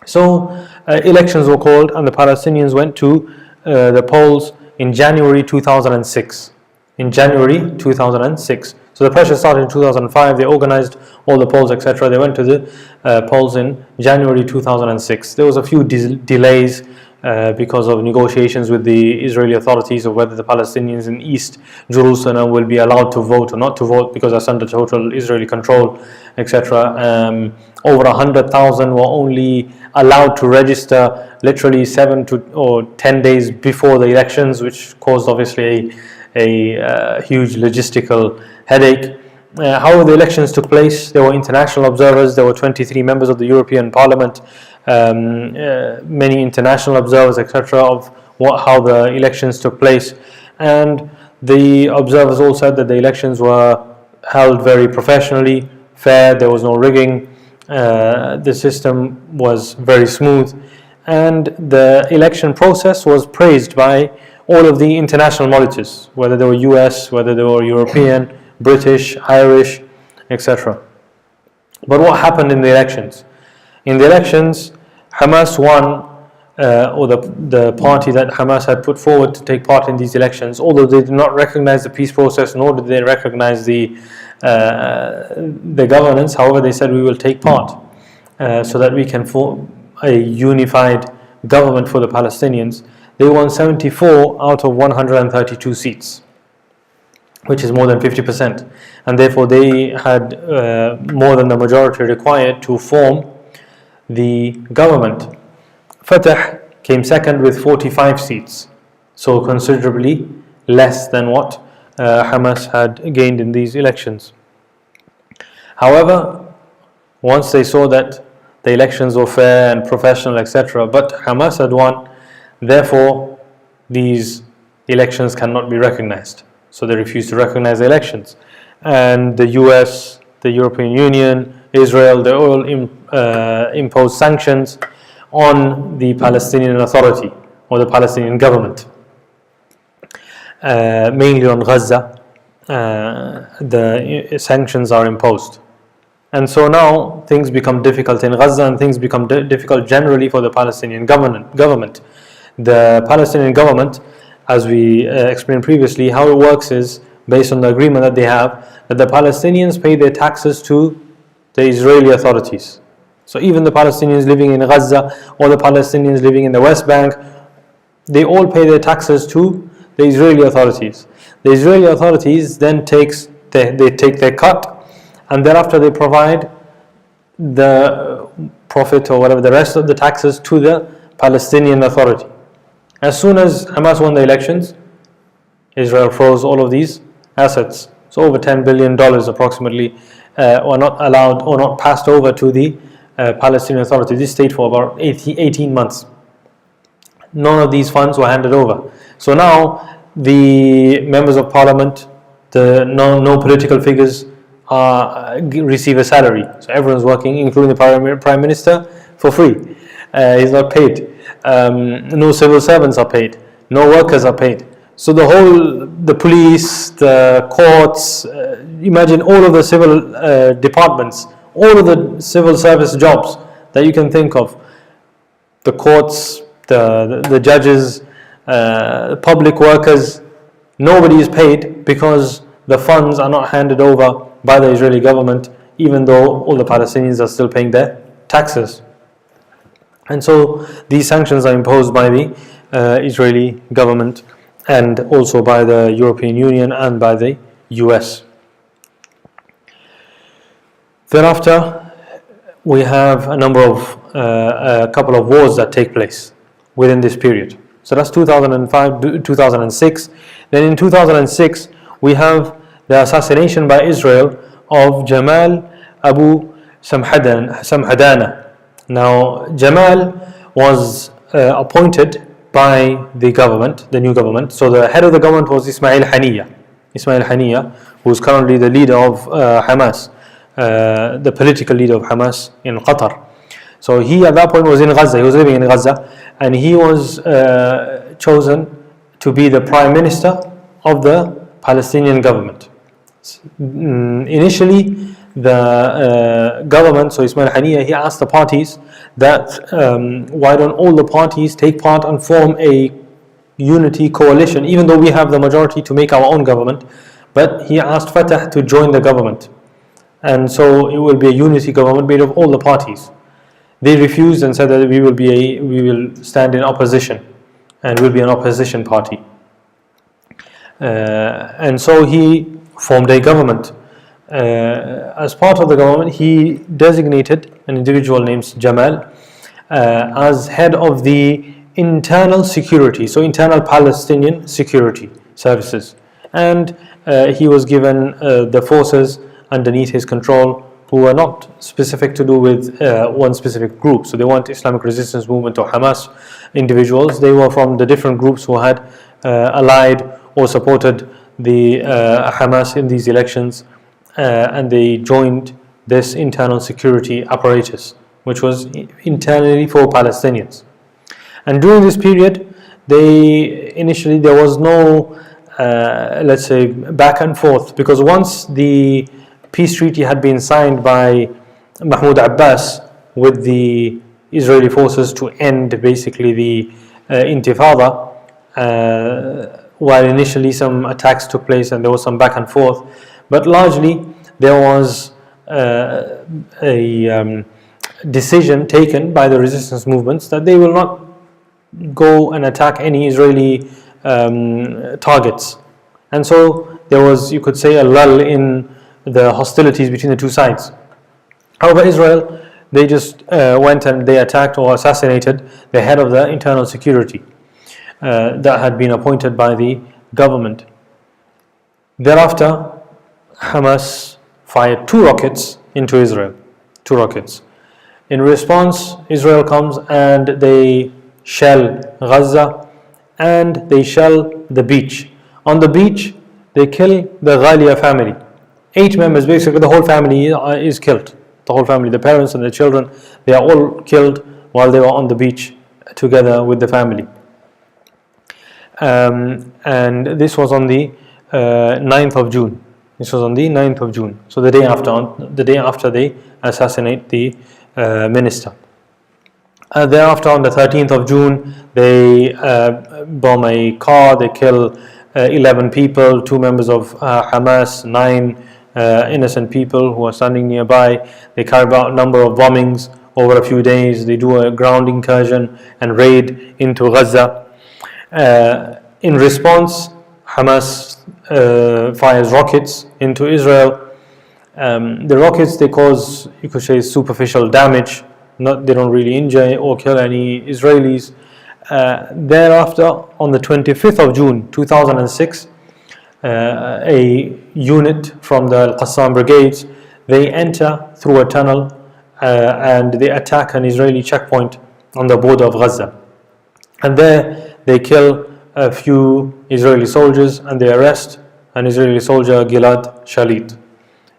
So elections were called, and the Palestinians went to the polls in January 2006. In January 2006. So the pressure started in 2005. They organized all the polls, etc. They went to the polls in January 2006. There was a few delays because of negotiations with the Israeli authorities of whether the Palestinians in East Jerusalem will be allowed to vote or not to vote, because that's under total Israeli control, etc. Over 100,000 were only allowed to register literally 7 or 10 days before the elections, which caused obviously a huge logistical headache. However, the elections took place. There were international observers. There were 23 members of the European Parliament, many international observers, etc., of how the elections took place. And the observers all said that the elections were held very professionally, fair. There was no rigging. The system was very smooth, and the election process was praised by all of the international monitors, whether they were US, whether they were European, British, Irish, etc. But what happened in the elections? In the elections, Hamas won, or the party that Hamas had put forward to take part in these elections, although they did not recognize the peace process, nor did they recognize the governance. However, they said, we will take part so that we can form a unified government for the Palestinians. They won 74 out of 132 seats, which is more than 50%, and therefore they had more than the majority required to form the government. Fatah came second with 45 seats, so considerably less than what Hamas had gained in these elections. However, once they saw that the elections were fair and professional, etc., but Hamas had won, therefore these elections cannot be recognized. So they refused to recognize the elections. And the US, the European Union, Israel, they all imposed sanctions on the Palestinian Authority or the Palestinian government. Mainly on Gaza, the sanctions are imposed. And so now things become difficult in Gaza, and things become difficult generally for the Palestinian government. The Palestinian government, as we explained previously, how it works is based on the agreement that they have, that the Palestinians pay their taxes to the Israeli authorities. So even the Palestinians living in Gaza or the Palestinians living in the West Bank, they all pay their taxes to the Israeli authorities. The Israeli authorities then take their cut, and thereafter they provide the profit or whatever, the rest of the taxes to the Palestinian Authority. As soon as Hamas won the elections, Israel froze all of these assets. So over $10 billion approximately were not allowed or not passed over to the Palestinian Authority. This stayed for about 18 months. None of these funds were handed over. So now the members of parliament, no political figures receive a salary. So everyone's working, including the prime minister, for free. He's not paid. No civil servants are paid. No workers are paid. So the police, the courts, imagine all of the civil departments, all of the civil service jobs that you can think of, the courts, the judges, public workers, nobody is paid because the funds are not handed over by the Israeli government, even though all the Palestinians are still paying their taxes. And so these sanctions are imposed by the Israeli government and also by the European Union and by the US. Thereafter, we have a couple of wars that take place within this period. So that's 2005, 2006. Then in 2006, we have the assassination by Israel of Jamal Abu Samhadana. Now, Jamal was appointed by the government, the new government. So the head of the government was Ismail Haniyeh, who is currently the leader of Hamas, the political leader of Hamas in Qatar. So he at that point was in Gaza, he was living in Gaza, and he was chosen to be the prime minister of the Palestinian government. Initially, the government, so Ismail Haniyeh, he asked the parties that why don't all the parties take part and form a unity coalition, even though we have the majority to make our own government. But he asked Fatah to join the government, and so it will be a unity government made of all the parties. They refused and said that we will stand in opposition and will be an opposition party. And so he formed a government. As part of the government, he designated an individual named Jamal as head of the internal security, so internal Palestinian security services. And he was given the forces underneath his control who were not specific to do with one specific group. So they weren't Islamic resistance movement or Hamas individuals. They were from the different groups who had allied or supported the Hamas in these elections, and they joined this internal security apparatus, which was internally for Palestinians. And during this period, initially there was no, let's say, back and forth, because once the peace treaty had been signed by Mahmoud Abbas with the Israeli forces to end basically the Intifada, while initially some attacks took place and there was some back and forth, but largely there was a decision taken by the resistance movements that they will not go and attack any Israeli targets. And so there was, you could say, a lull in the hostilities between the two sides. However, Israel, they just went and they attacked or assassinated the head of the internal security that had been appointed by the government. Thereafter, Hamas fired 2 rockets into Israel. 2 rockets. In response, Israel comes and they shell Gaza and they shell the beach. On the beach, they kill the Ghalia family. 8 members, basically the whole family is killed. The whole family, the parents and the children, they are all killed while they were on the beach together with the family. And this was on the 9th of June. This was on the 9th of June. So the day after they assassinate the minister. Thereafter, on the 13th of June, they bomb a car. They kill 11 people, 2 members of Hamas, 9 innocent people who are standing nearby. They carry out a number of bombings over a few days. They do a ground incursion and raid into Gaza. In response, Hamas fires rockets into Israel. The rockets, they cause, you could say, superficial damage. They don't really injure or kill any Israelis. Thereafter, on the 25th of June 2006, a unit from the Qasim brigades, they enter through a tunnel and they attack an Israeli checkpoint on the border of Gaza. And there they kill a few Israeli soldiers and they arrest an Israeli soldier, Gilad Shalit.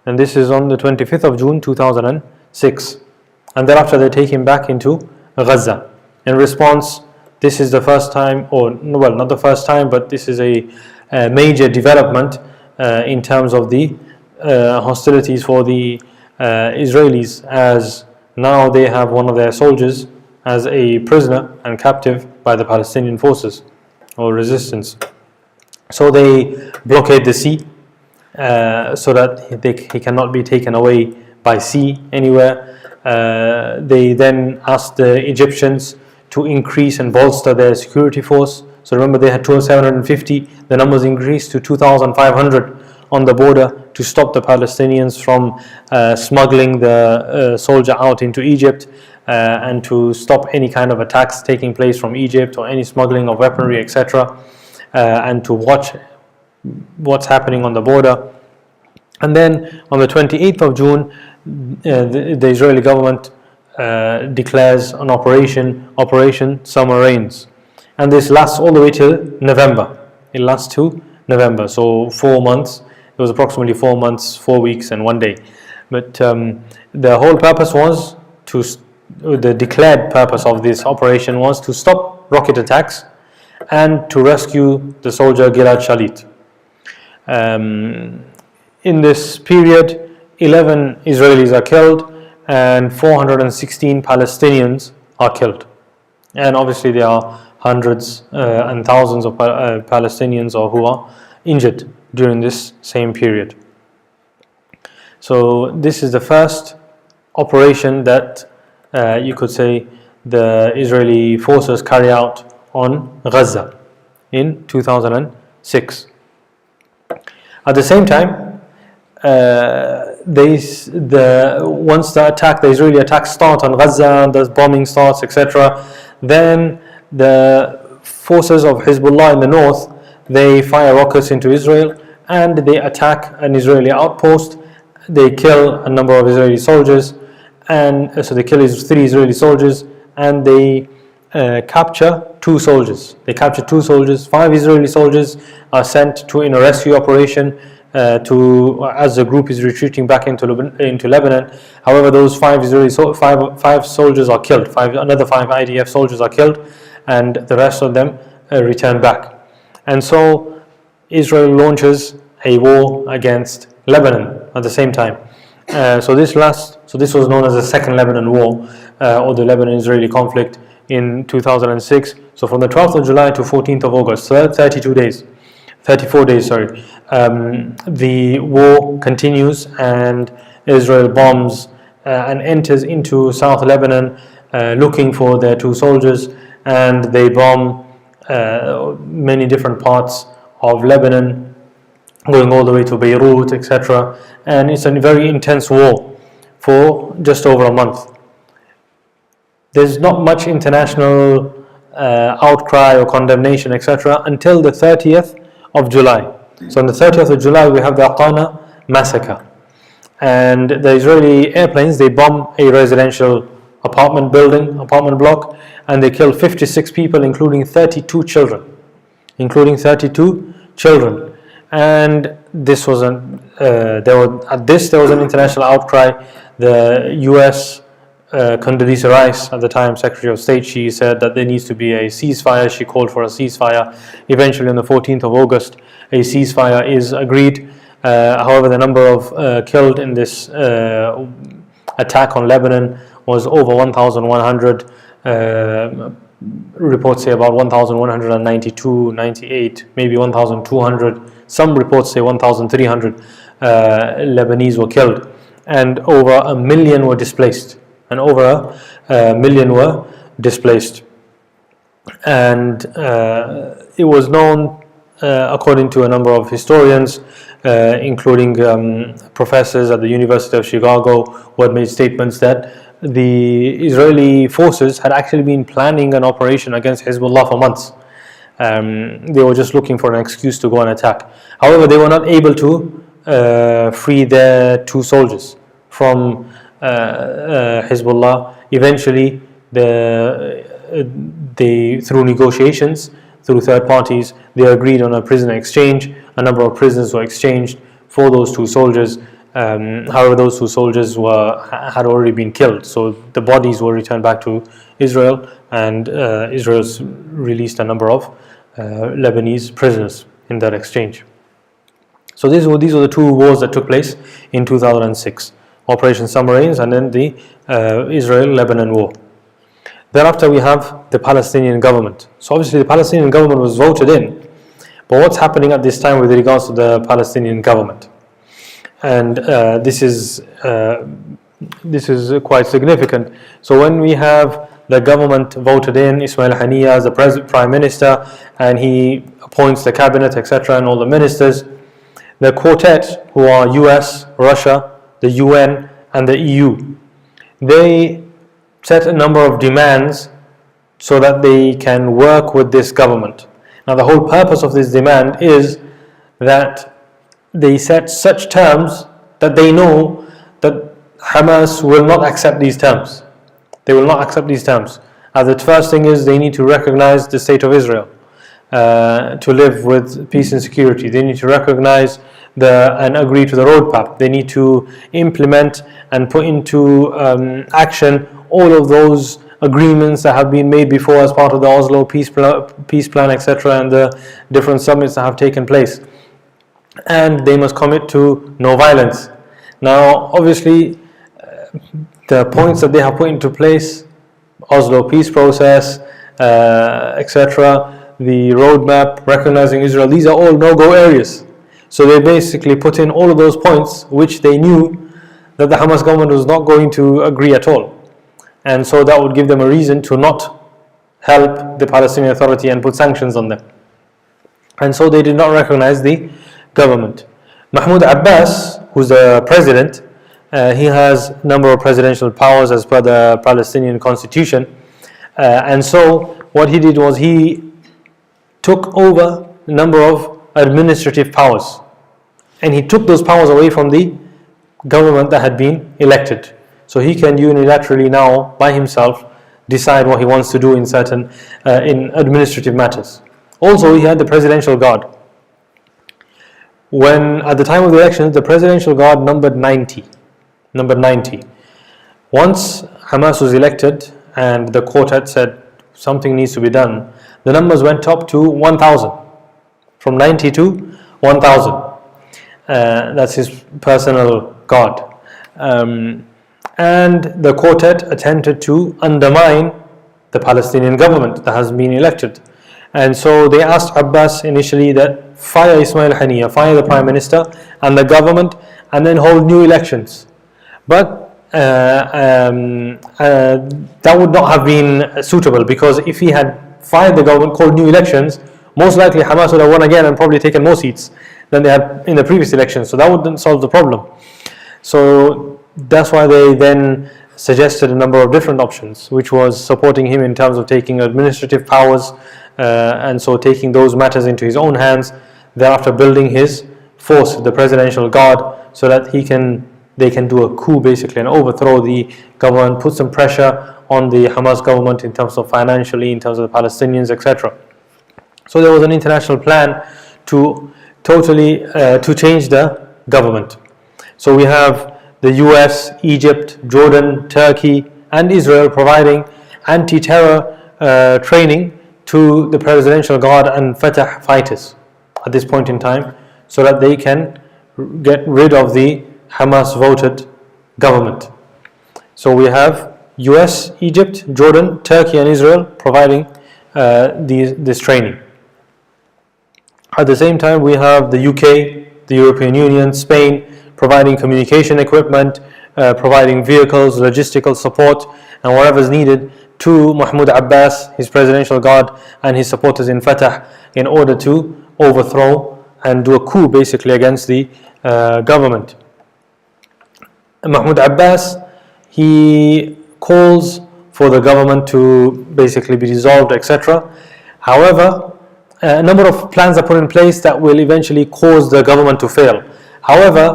And this is on the 25th of June 2006. And thereafter they take him back into Gaza. In response, this is the first time, or well, not the first time, but this is a major development in terms of the hostilities for the Israelis, as now they have one of their soldiers as a prisoner and captive by the Palestinian forces or resistance. So they blockade the sea so that he cannot be taken away by sea anywhere. They then asked the Egyptians to increase and bolster their security force. So remember, they had 750, the numbers increased to 2,500 on the border to stop the Palestinians from smuggling the soldier out into Egypt and to stop any kind of attacks taking place from Egypt or any smuggling of weaponry, etc. And to watch what's happening on the border. And then on the 28th of June, the Israeli government declares an Operation Summer Rains. And this lasts all the way to November. It lasts to November, so 4 months. It was approximately 4 months, 4 weeks and 1 day. But the whole purpose was the declared purpose of this operation was to stop rocket attacks and to rescue the soldier Gilad Shalit. In this period, 11 Israelis are killed and 416 Palestinians are killed. And obviously there are hundreds and thousands of Palestinians who are injured during this same period. So this is the first operation that you could say the Israeli forces carry out on Gaza in 2006. At the same time, once the Israeli attacks start on Gaza, the bombing starts, etc., then the forces of Hezbollah in the north, they fire rockets into Israel and they attack an Israeli outpost. They kill a number of Israeli soldiers, and so they kill 3 Israeli soldiers, and they capture 2 soldiers. They capture 2 soldiers. 5 Israeli soldiers are sent in a rescue operation as the group is retreating back into Lebanon. However, those 5 soldiers are killed. Another 5 IDF soldiers are killed, and the rest of them return back. And so Israel launches a war against Lebanon at the same time. So this was known as the Second Lebanon War, or the Lebanon-Israeli conflict in 2006. So from the 12th of July to 14th of August, 34 days, the war continues, and Israel bombs and enters into South Lebanon looking for their 2 soldiers, and they bomb many different parts of Lebanon, going all the way to Beirut, etc. And it's a very intense war for just over a month. There's not much international outcry or condemnation, etc., until the 30th of July. So on the 30th of July, we have the Aqana massacre. And the Israeli airplanes, they bomb a residential apartment block, and they kill 56 people, including 32 children. And this was there was an international outcry. The U.S. Condoleezza Rice, at the time Secretary of State, she said that there needs to be a ceasefire. She called for a ceasefire. Eventually, on the 14th of August, a ceasefire is agreed. However, the number of killed in this attack on Lebanon was over 1,100. Reports say about 1,192, 98, maybe 1,200. Some reports say 1,300 Lebanese were killed, and over 1 million were displaced. And it was known, according to a number of historians, including professors at the University of Chicago, who had made statements that the Israeli forces had actually been planning an operation against Hezbollah for months. They were just looking for an excuse to go and attack. However, they were not able to free their 2 soldiers from Hezbollah. Eventually, they through negotiations, through third parties, they agreed on a prisoner exchange. A number of prisoners were exchanged for those 2 soldiers. However, those 2 soldiers had already been killed, so the bodies were returned back to Israel, and Israel released a number of Lebanese prisoners in that exchange. So these were the 2 wars that took place in 2006: Operation Submarines and then the Israel-Lebanon war. Thereafter, we have the Palestinian government. So obviously, the Palestinian government was voted in, but what's happening at this time with regards to the Palestinian government? And this is quite significant. So when we have the government voted in, Ismail Haniyeh as the prime minister, and he appoints the cabinet, etc., and all the ministers, the quartet, who are US, Russia, the UN, and the EU, they set a number of demands so that they can work with this government. Now, the whole purpose of this demand is that they set such terms that they know that Hamas will not accept these terms. They will not accept these terms. The first thing is they need to recognize the state of Israel to live with peace and security. They need to recognize and agree to the roadmap. They need to implement and put into action all of those agreements that have been made before as part of the Oslo peace plan, etc., and the different summits that have taken place. And they must commit to no violence. Now, obviously, the points that they have put into place, Oslo peace process, etc., the roadmap, recognizing Israel, these are all no-go areas. So they basically put in all of those points which they knew that the Hamas government was not going to agree at all. And so that would give them a reason to not help the Palestinian Authority and put sanctions on them. And so they did not recognize the government. Mahmoud Abbas, who's the president, he has a number of presidential powers as per the Palestinian constitution. And so what he did was he took over a number of administrative powers. And he took those powers away from the government that had been elected. So he can unilaterally now, by himself, decide what he wants to do in certain in administrative matters. Also, he had the presidential guard. When at the time of the elections, the presidential guard numbered 90. Once Hamas was elected and the quartet said something needs to be done, the numbers went up to 1,000. From 90 to 1,000. That's his personal guard. And the quartet attempted to undermine the Palestinian government that has been elected. And so they asked Abbas initially that fire Ismail Haniyeh, fire the Prime Minister and the government, and then hold new elections. But that would not have been suitable, because if he had fired the government, called new elections, most likely Hamas would have won again and probably taken more seats than they had in the previous elections. So that wouldn't solve the problem. So that's why they then suggested a number of different options, which was supporting him in terms of taking administrative powers, and so taking those matters into his own hands, thereafter building his force, the presidential guard, so that they can do a coup basically and overthrow the government, put some pressure on the Hamas government in terms of financially, in terms of the Palestinians, etc. So there was an international plan to totally to change the government. So we have the US, Egypt, Jordan, Turkey and Israel providing anti-terror training to the presidential guard and Fatah fighters at this point in time, so that they can get rid of the Hamas voted government. So we have US, Egypt, Jordan, Turkey and Israel providing this training. At the same time, we have the UK, the European Union, Spain providing communication equipment, providing vehicles, logistical support and whatever is needed to Mahmoud Abbas, his presidential guard and his supporters in Fatah, in order to overthrow and do a coup basically against the government. Mahmoud Abbas, he calls for the government to basically be dissolved, etc. However, a number of plans are put in place that will eventually cause the government to fail. However,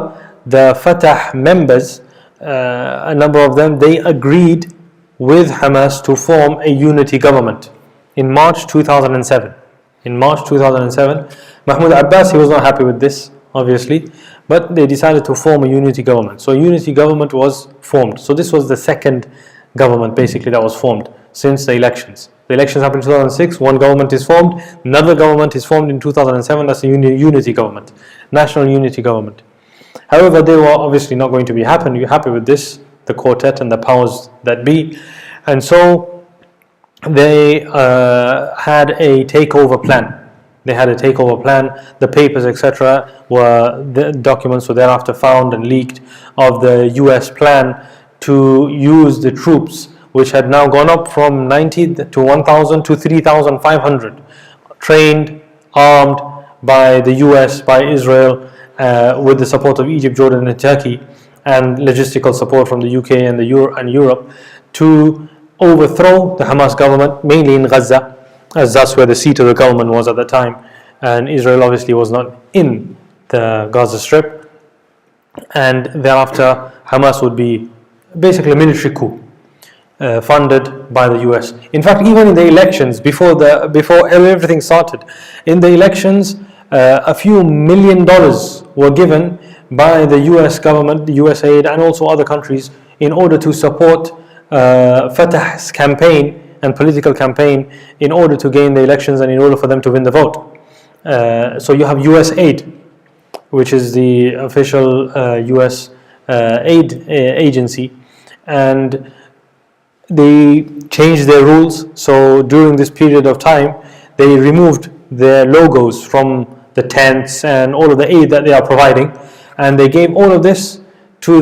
the Fatah members, a number of them, they agreed with Hamas to form a unity government in March 2007. In March 2007, Mahmoud Abbas, he was not happy with this, obviously, but they decided to form a unity government. So a unity government was formed. So this was the second government basically that was formed since the elections. The elections happened in 2006, one government is formed, another government is formed in 2007, that's a unity government, national unity government. However, they were obviously not going to be happy with this, the quartet and the powers that be, and so they had a takeover plan. The papers, etc., the documents were thereafter found and leaked of the US plan to use the troops, which had now gone up from 90 to 1,000 to 3,500, trained, armed by the US, by Israel, with the support of Egypt, Jordan, and Turkey, and logistical support from the UK and Europe, to overthrow the Hamas government, mainly in Gaza, as that's where the seat of the government was at the time, and Israel obviously was not in the Gaza Strip, and thereafter Hamas would be basically a military coup funded by the US. In fact, even in the elections, before everything started, in the elections, a few $1 million were given by the US government, the USAID, and also other countries in order to support Fatah's campaign and political campaign in order to gain the elections and in order for them to win the vote. So you have USAID, which is the official US aid agency, and they changed their rules. So during this period of time, they removed their logos from the tents and all of the aid that they are providing, and they gave all of this to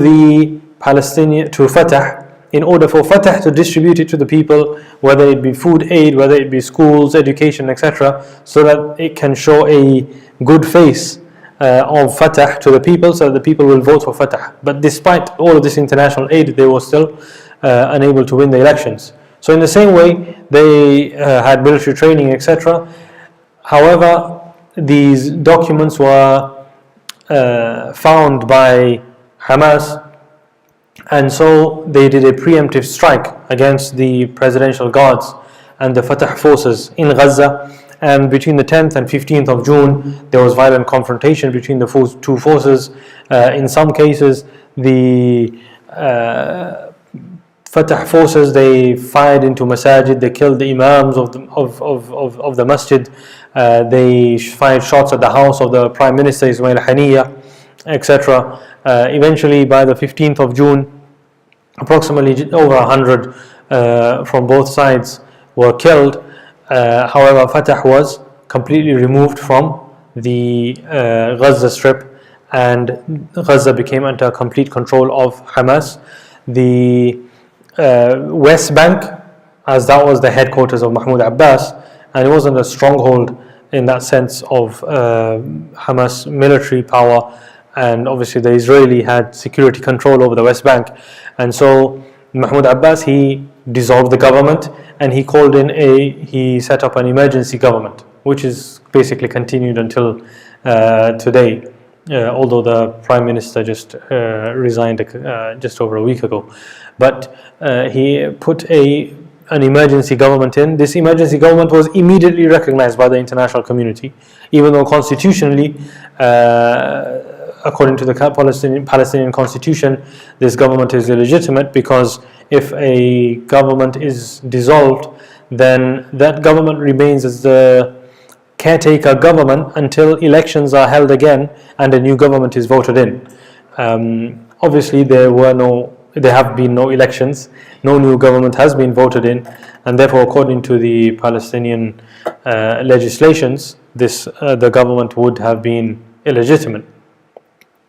Fatah, in order for Fatah to distribute it to the people, whether it be food aid, whether it be schools, education, etc., so that it can show a good face of Fatah to the people, so that the people will vote for Fatah. But despite all of this international aid, they were still unable to win the elections. So in the same way, they had military training, etc. However, these documents were found by Hamas, and so they did a preemptive strike against the presidential guards and the Fatah forces in Gaza. And between the 10th and 15th of June, there was violent confrontation between the two forces. In some cases, the Fatah forces, they fired into masajid, they killed the imams of the masjid, they fired shots at the house of the Prime Minister Ismail Haniyeh, etc. Eventually, by the 15th of June, approximately over 100 from both sides were killed. However, Fatah was completely removed from the Gaza Strip, and Gaza became under complete control of Hamas. The West Bank, as that was the headquarters of Mahmoud Abbas, and it wasn't a stronghold in that sense of Hamas military power, and obviously the Israeli had security control over the West Bank, and so Mahmoud Abbas, he dissolved the government, and he set up an emergency government, which is basically continued until today, although the Prime Minister just resigned just over a week ago. But he put an emergency government in. This emergency government was immediately recognized by the international community, even though constitutionally, according to the Palestinian constitution, this government is illegitimate, because if a government is dissolved, then that government remains as the caretaker government until elections are held again and a new government is voted in. Obviously, there have been no elections, no new government has been voted in, and therefore, according to the Palestinian legislations, the government would have been illegitimate.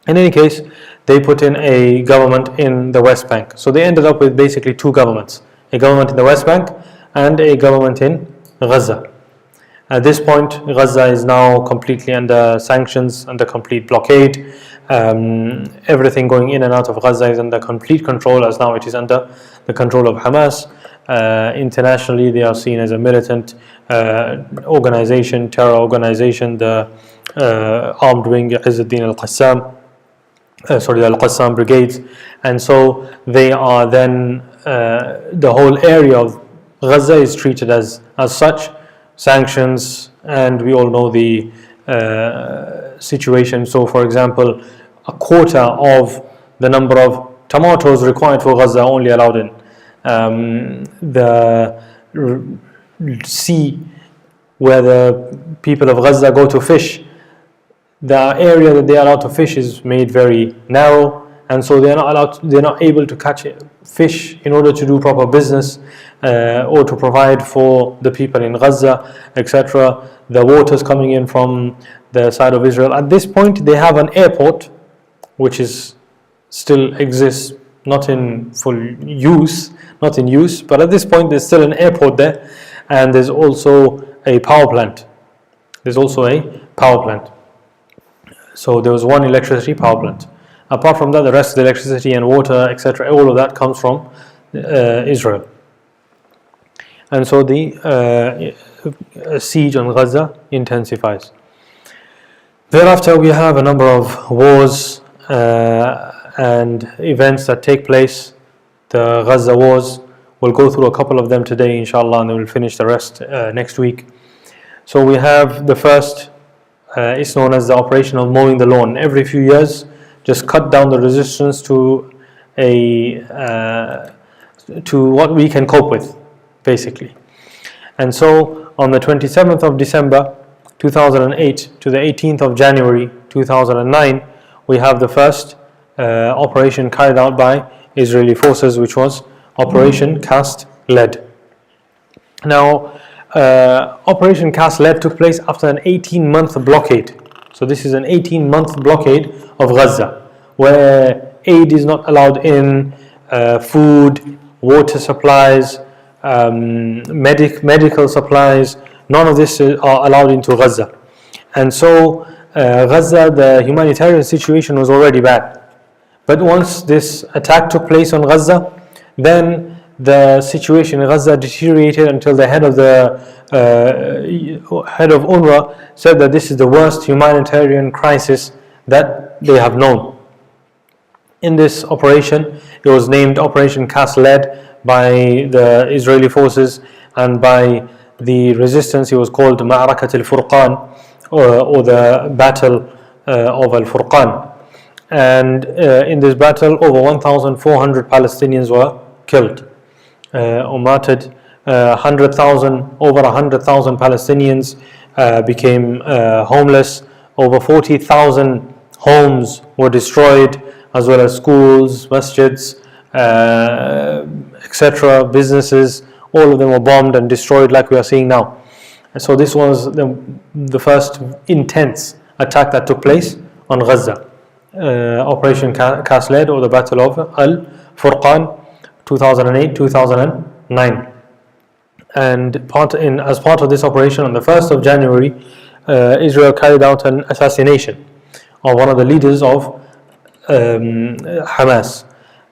In any case, they put in a government in the West Bank. So they ended up with basically two governments, a government in the West Bank and a government in Gaza. At this point, Gaza is now completely under sanctions, under complete blockade. Everything going in and out of Gaza is under complete control, as now it is under the control of Hamas. Internationally, they are seen as a militant organization, terror organization, the armed wing Izz-ad-Din al-Qassam, the Al-Qassam brigades, and so they are then, the whole area of Gaza is treated as such, sanctions, and we all know the situation. So for example, a quarter of the number of tomatoes required for Gaza only allowed in. The sea where the people of Gaza go to fish, the area that they are allowed to fish is made very narrow, and so they're not able to catch fish in order to do proper business or to provide for the people in Gaza, etc. The waters coming in from the side of Israel. At this point, they have an airport which is still exists, not in full use, but at this point there's still an airport there, and there's also a power plant. So there was one electricity power plant. Apart from that, the rest of the electricity and water, etc., all of that comes from Israel. And so the siege on Gaza intensifies. Thereafter, we have a number of wars and events that take place. The Gaza wars, we'll go through a couple of them today, inshallah, and then we'll finish the rest next week. So we have the first, it's known as the operation of mowing the lawn. Every few years, just cut down the resistance to what we can cope with, basically. And so on the 27th of December 2008 to the 18th of January 2009, we have the first operation carried out by Israeli forces, which was Operation Cast Lead. Now, Operation Cast Lead took place after an 18-month blockade. So this is an 18-month blockade of Gaza, where aid is not allowed in, food, water supplies, medical supplies, none of this are allowed into Gaza. And so Gaza, the humanitarian situation was already bad. But once this attack took place on Gaza, then the situation in Gaza deteriorated until the head of UNRWA said that this is the worst humanitarian crisis that they have known. In this operation, it was named Operation Cast Lead by the Israeli forces, and by the resistance it was called Ma'arakat al-Furqan, or the Battle of al-Furqan. And in this battle, over 1,400 Palestinians were killed or martyred. Over 100,000 Palestinians became homeless. Over 40,000 homes were destroyed, as well as schools, masjids, etc., businesses. All of them were bombed and destroyed, like we are seeing now. And so this was the first intense attack that took place on Gaza. Operation Cast Lead, or the Battle of Al-Furqan, 2008-2009. And as part of this operation, on the 1st of January, Israel carried out an assassination of one of the leaders of Hamas.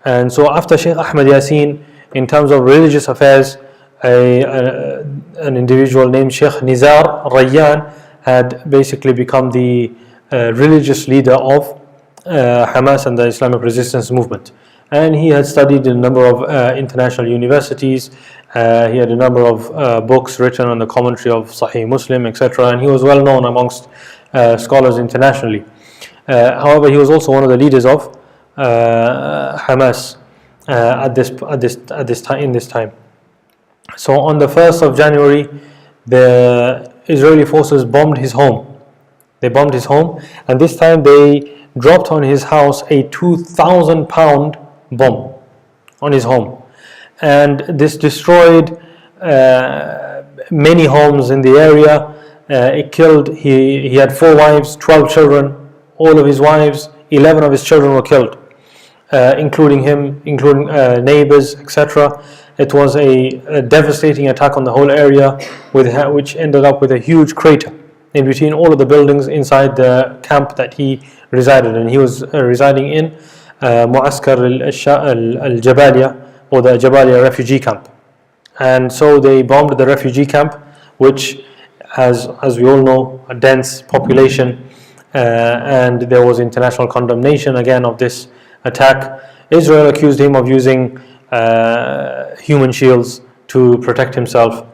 And so after Sheikh Ahmed Yassin, in terms of religious affairs, an individual named Sheikh Nizar Rayyan had basically become the religious leader of Hamas and the Islamic resistance movement. And he had studied in a number of international universities. He had a number of books written on the commentary of Sahih Muslim, etc. And he was well known amongst scholars internationally. However, he was also one of the leaders of Hamas in this time. So on the 1st of January, the Israeli forces bombed his home. They bombed his home, and this time they dropped on his house a 2,000-pound bomb on his home. And this destroyed many homes in the area. It killed, he had 4 wives, 12 children. All of his wives, 11 of his children were killed. including him, including neighbors, etc. It was a devastating attack on the whole area, which ended up with a huge crater in between all of the buildings inside the camp that he resided in. He was residing in Muaskar al-Jabalia, or the Jabalia refugee camp. And so they bombed the refugee camp, which has, as we all know, a dense population, and there was international condemnation again of this attack. Israel accused him of using human shields to protect himself,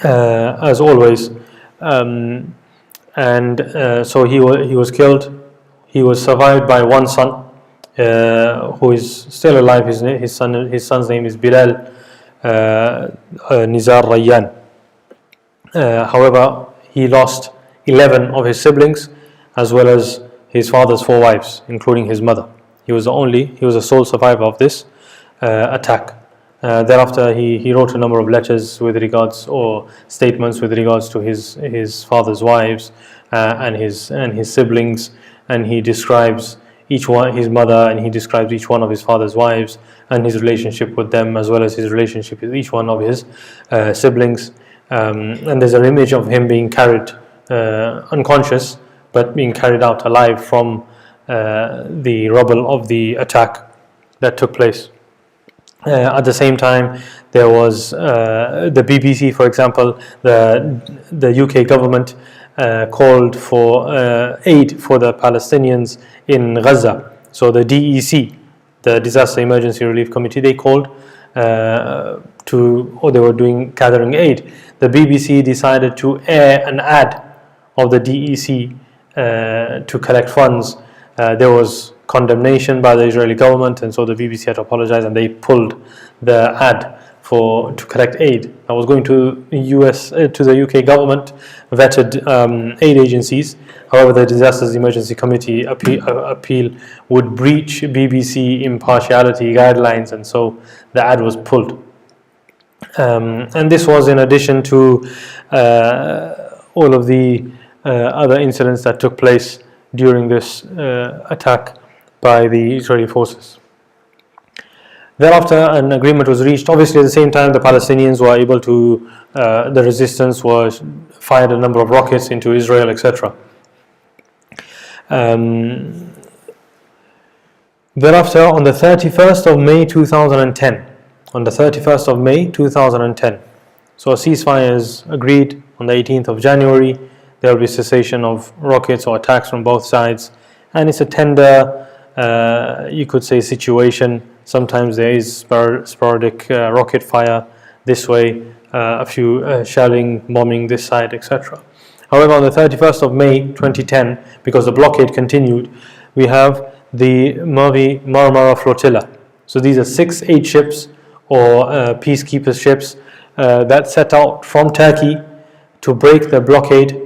as always, so he was killed. He was survived by one son, who is still alive. His son's name is Bilal Nizar Rayyan. However, he lost 11 of his siblings, as well as his father's 4 wives, including his mother. He was the sole survivor of this attack. Thereafter, he wrote a number of letters with regards, or statements with regards to his father's wives and his siblings, and he describes each one, his mother, and he describes each one of his father's wives and his relationship with them, as well as his relationship with each one of his siblings. And there's an image of him being carried unconscious, but being carried out alive from the rubble of the attack that took place. At the same time, there was the BBC, for example. The UK government called for aid for the Palestinians in Gaza. So the DEC, the Disaster Emergency Relief Committee, they called they were gathering aid. The BBC decided to air an ad of the DEC to collect funds. There was condemnation by the Israeli government, and so the BBC had to apologize, and they pulled the ad to collect aid that was going to the UK government vetted aid agencies. However, the Disasters Emergency Committee appeal would breach BBC impartiality guidelines, and so the ad was pulled. And this was in addition to all of the other incidents that took place during this attack by the Israeli forces. Thereafter, an agreement was reached. Obviously, at the same time, the Palestinians were able to, the resistance was fired a number of rockets into Israel, etc. Thereafter, on the 31st of May 2010, so a ceasefire is agreed. On the 18th of January, there will be cessation of rockets or attacks from both sides, and it's a tender, you could say, situation. Sometimes there is sporadic rocket fire this way, a few shelling, bombing this side, etc. However, on the 31st of May 2010, because the blockade continued, we have the Mavi Marmara flotilla. So these are 6 aid ships, or peacekeeper ships, that set out from Turkey to break the blockade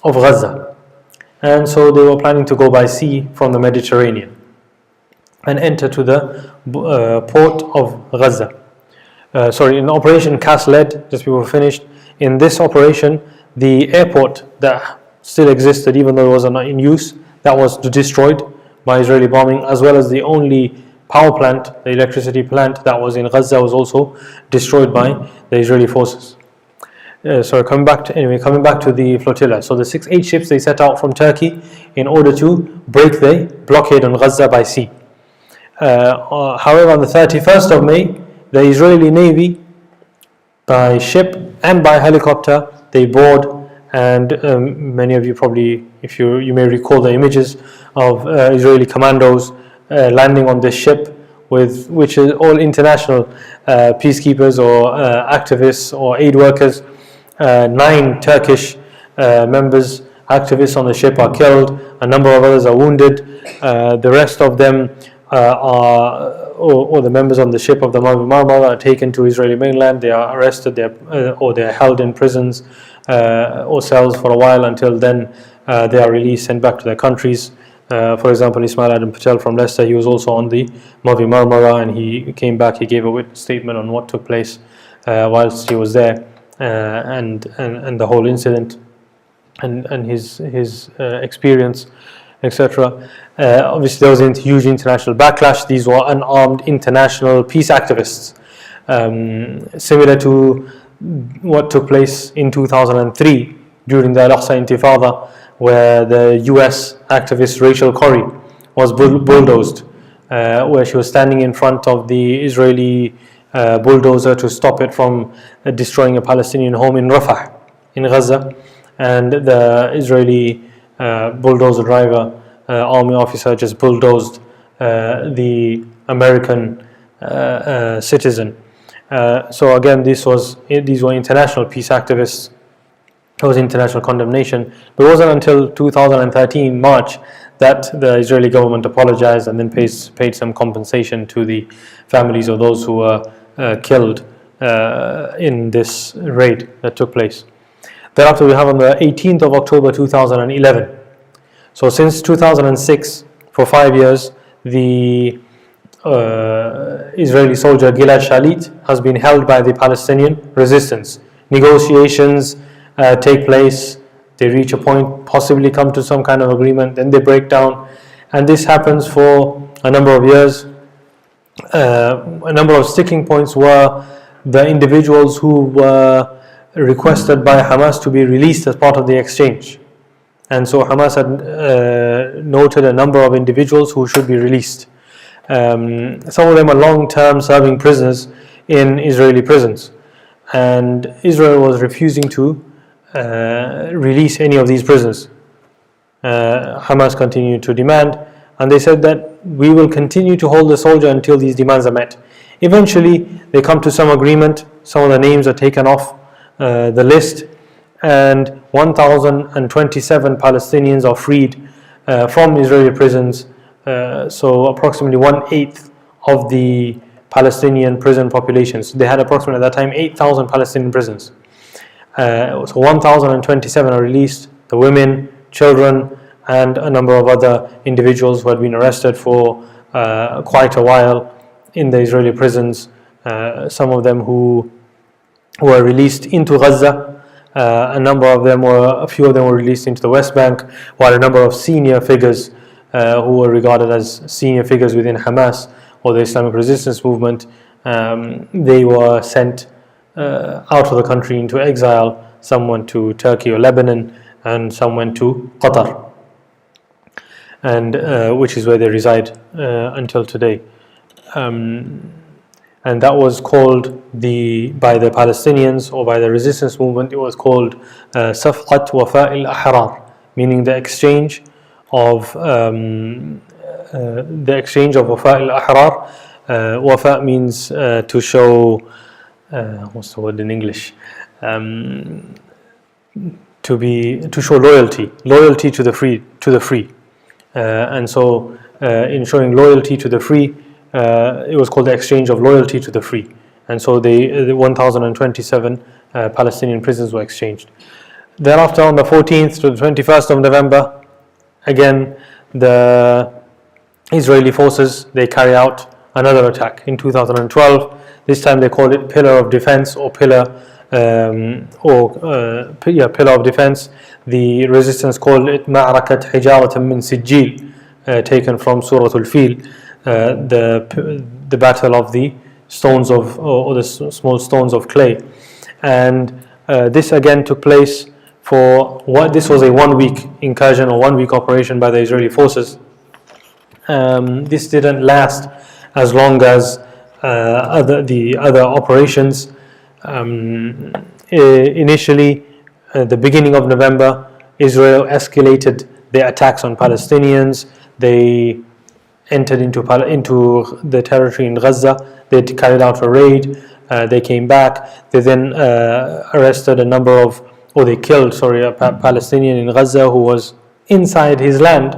of Gaza. And so they were planning to go by sea from the Mediterranean and enter to the port of Gaza. In Operation Cast Lead, just before we finished, in this operation, the airport that still existed, even though it was not in use, that was destroyed by Israeli bombing, as well as the only power plant, the electricity plant that was in Gaza, was also destroyed by the Israeli forces. Coming back to the flotilla. So the 6 aid ships, they set out from Turkey in order to break the blockade on Gaza by sea. However, on the 31st of May, the Israeli Navy, by ship and by helicopter, they board, and many of you probably, if you may recall the images of Israeli commandos landing on this ship, which is all international peacekeepers or activists or aid workers. 9 Turkish activists on the ship are killed. A number of others are wounded. The rest of them or the members on the ship of the Mavi Marmara are taken to Israeli mainland. They are arrested, or they are held in prisons or cells for a while. Until then, they are released, sent back to their countries. For example, Ismail Adam Patel from Leicester, he was also on the Mavi Marmara, and he came back. He gave a witness statement on what took place whilst he was there, and the whole incident, and his experience. etc. Obviously, there was a huge international backlash. These were unarmed international peace activists, similar to what took place in 2003 during the Al-Aqsa Intifada, where the US activist Rachel Corrie was bulldozed, where she was standing in front of the Israeli bulldozer to stop it from destroying a Palestinian home in Rafah, in Gaza, and the Israeli bulldozer driver, army officer, just bulldozed the American citizen. So again, these were international peace activists. It was international condemnation. But it wasn't until 2013 March that the Israeli government apologized and then paid some compensation to the families of those who were killed in this raid that took place. Thereafter, we have on the 18th of October 2011. So since 2006, for 5 years, the Israeli soldier Gilad Shalit has been held by the Palestinian resistance. Negotiations take place, they reach a point, possibly come to some kind of agreement, then they break down, and this happens for a number of years. A number of sticking points were the individuals who were requested by Hamas to be released as part of the exchange. And so Hamas had noted a number of individuals who should be released. Some of them are long-term serving prisoners in Israeli prisons, and Israel was refusing to release any of these prisoners. Hamas continued to demand, and they said that we will continue to hold the soldier until these demands are met. Eventually, they come to some agreement. Some of the names are taken off the list, and 1,027 Palestinians are freed from Israeli prisons. So approximately 1/8 of the Palestinian prison population. So they had approximately at that time 8,000 Palestinian prisons. So 1,027 are released. The women, children, and a number of other individuals who had been arrested for quite a while in the Israeli prisons. Some of them who were released into Gaza. A few of them were released into the West Bank, while a number of senior figures who were regarded as senior figures within Hamas or the Islamic resistance movement, they were sent out of the country into exile. Some went to Turkey or Lebanon, and some went to Qatar, and which is where they reside until today. And that was called by the Palestinians or by the resistance movement. It was called Safqat Wafa al-Ahrar, meaning the exchange of Wafa al-Ahrar. Wafa means to show. What's the word in English? To show loyalty to the free, and so in showing loyalty to the free. It was called the exchange of loyalty to the free, and so the 1,027 Palestinian prisoners were exchanged. Thereafter, on the 14th to the 21st of November, again the Israeli forces, they carry out another attack in 2012. This time they called it Pillar of Defense or Pillar of Defense. The resistance called it Ma'rakat Hijaratan min Sijil, taken from Surah Al-Fil. The battle of the stones or the small stones of clay, and this again took place this was a 1 week incursion or 1 week operation by the Israeli forces. This didn't last as long as the other operations. Initially, at the beginning of November, Israel escalated their attacks on Palestinians. They entered into the territory in Gaza. They carried out a raid. They came back. They then arrested they killed a Palestinian in Gaza who was inside his land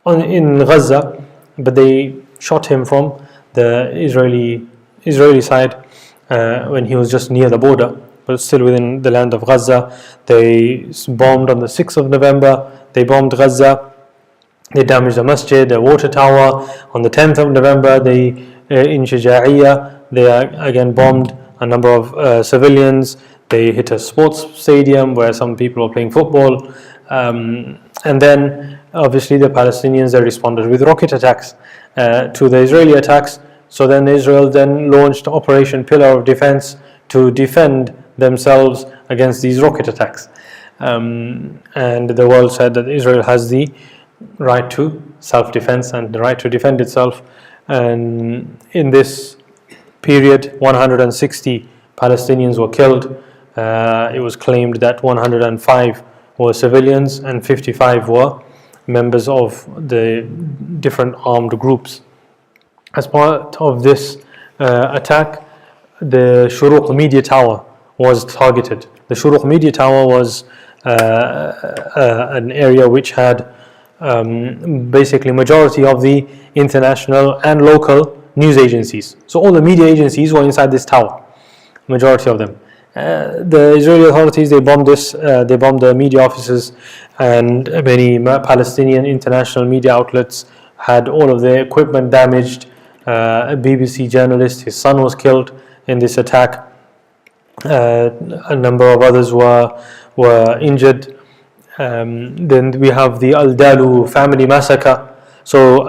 in Gaza, but they shot him from the Israeli side when he was just near the border, but still within the land of Gaza. They bombed on the 6th of November. They bombed Gaza. They damaged the masjid, the water tower. On the 10th of November, in Shuja'iyya, they again bombed a number of civilians. They hit a sports stadium where some people were playing football. And then obviously the Palestinians, they responded with rocket attacks to the Israeli attacks. So then Israel then launched Operation Pillar of Defense to defend themselves against these rocket attacks. And the world said that Israel has the right to self-defense and the right to defend itself. And in this period, 160 Palestinians were killed. It was claimed that 105 were civilians and 55 were members of the different armed groups. As part of this attack, the Shuruq media tower was targeted. The Shuruq media tower was an area which had basically majority of the international and local news agencies. So all the media agencies were inside this tower, majority of them. The Israeli authorities, they bombed this. They bombed the media offices, and many Palestinian international media outlets had all of their equipment damaged. A BBC journalist, his son was killed in this attack. A number of others were injured. Then we have the Al-Dalu family massacre. So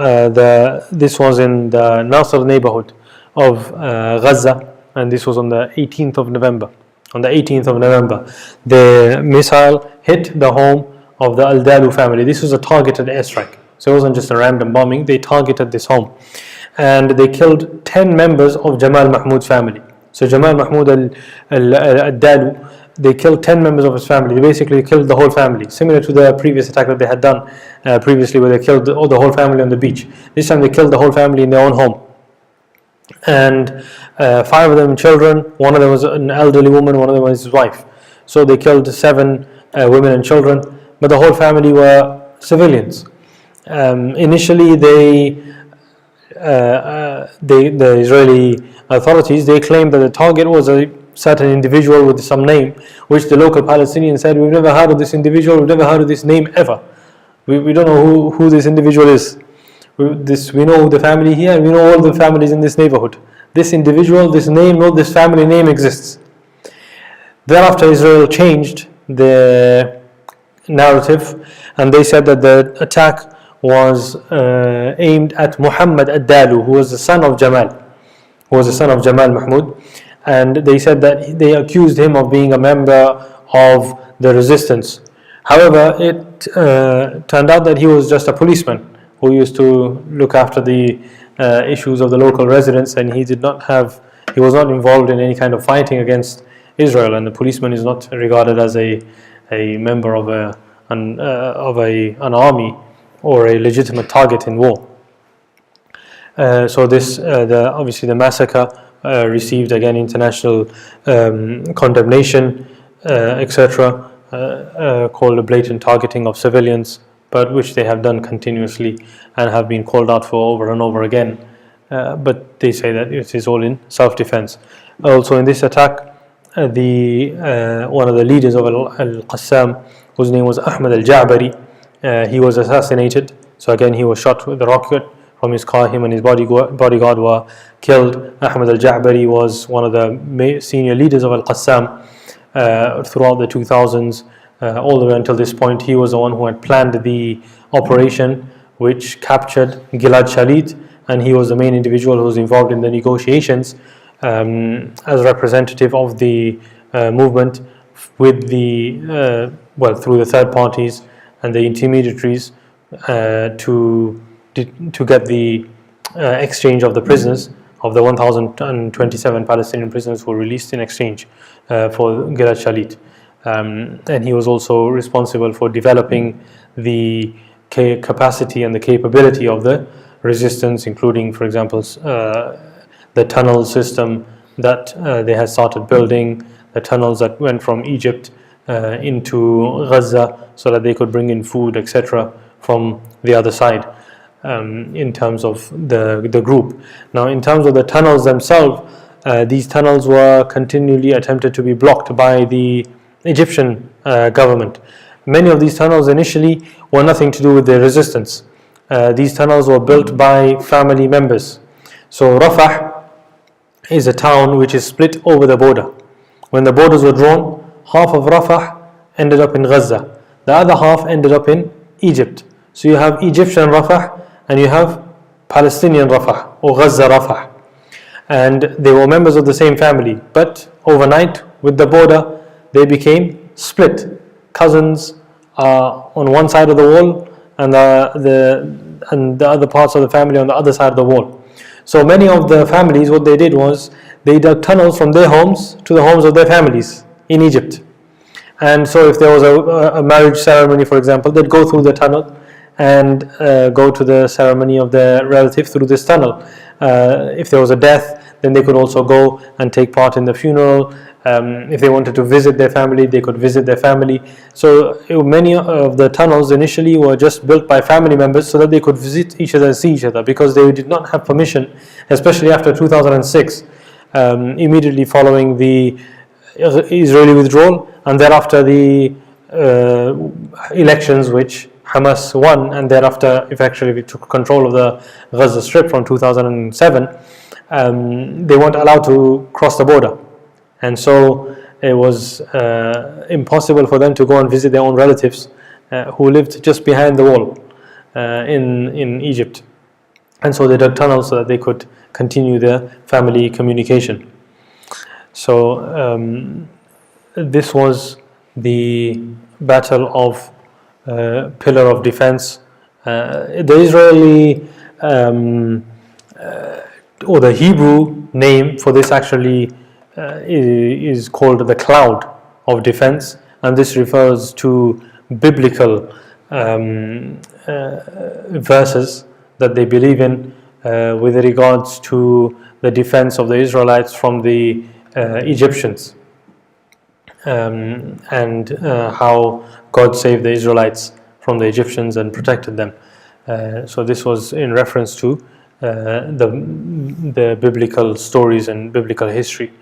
this was in the Nasr neighborhood of Gaza, and this was on the 18th of November. On the 18th of November, the missile hit the home of the Al-Dalu family. This was a targeted airstrike. So it wasn't just a random bombing. They targeted this home. And they killed 10 members of Jamal Mahmoud's family. So Jamal Mahmoud al-Dalu, they killed 10 members of his family. They basically killed the whole family, similar to the previous attack that they had done previously, where they killed the whole family on the beach. This time they killed the whole family in their own home. And 5 of them children. One of them was an elderly woman, one of them was his wife. So they killed 7 women and children, but the whole family were civilians. Initially, the Israeli authorities, they claimed that the target was a certain individual with some name, which the local Palestinians said, we've never heard of this individual, we've never heard of this name ever. We don't know who this individual is. We know the family here, and we know all the families in this neighborhood. This individual, this name, no, this family name exists. Thereafter, Israel changed the narrative, and they said that the attack was aimed at Muhammad ad-Dalu, who was the son of Jamal, Mahmoud, and they said that they accused him of being a member of the resistance. However, it turned out that he was just a policeman who used to look after the issues of the local residents, and he was not involved in any kind of fighting against Israel, and the policeman is not regarded as a member of an army or a legitimate target in war. So this, obviously the massacre received again international condemnation, etc., called a blatant targeting of civilians, but which they have done continuously and have been called out for over and over again. But they say that it is all in self-defense. Also in this attack, one of the leaders of Al-Qasim, whose name was Ahmad al-Ja'bari, he was assassinated. So again, he was shot with a rocket from his car. Him and his bodyguard were killed. Ahmad al-Ja'bari was one of the senior leaders of Al-Qasim throughout the 2000s, all the way until this point. He was the one who had planned the operation which captured Gilad Shalit, and he was the main individual who was involved in the negotiations as representative of the movement with the through the third parties and the intermediaries to get the exchange of the prisoners, of the 1,027 Palestinian prisoners who were released in exchange for Gilad Shalit. And he was also responsible for developing the capacity and the capability of the resistance, including, for example, the tunnel system that they had started building, the tunnels that went from Egypt into Gaza so that they could bring in food, etc., from the other side, in terms of the group. Now, in terms of the tunnels themselves, these tunnels were continually attempted to be blocked by the Egyptian government. Many of these tunnels initially were nothing to do with the resistance. These tunnels were built by family members. So Rafah is a town which is split over the border. When the borders were drawn, half of Rafah ended up in Gaza, the other half ended up in Egypt. So you have Egyptian Rafah and you have Palestinian Rafah or Gaza Rafah, and they were members of the same family, but overnight with the border they became split. Cousins are on one side of the wall and the other parts of the family on the other side of the wall. So many of the families, what they did was they dug tunnels from their homes to the homes of their families in Egypt. And so if there was a marriage ceremony, for example, they'd go through the tunnel and go to the ceremony of their relative through this tunnel. If there was a death, then they could also go and take part in the funeral. If they wanted to visit their family, they could visit their family. So many of the tunnels initially were just built by family members so that they could visit each other and see each other, because they did not have permission, especially after 2006, immediately following the Israeli withdrawal, and thereafter the elections which Hamas won, and thereafter effectively we took control of the Gaza Strip from 2007. They weren't allowed to cross the border, and so it was impossible for them to go and visit their own relatives who lived just behind the wall in Egypt. And so they dug tunnels so that they could continue their family communication. So this was the Battle of Pillar of Defense. The Israeli or the Hebrew name for this actually is called the Cloud of Defense, and this refers to biblical verses that they believe in with regards to the defense of the Israelites from the Egyptians, and how God saved the Israelites from the Egyptians and protected them. So this was in reference to the biblical stories and biblical history.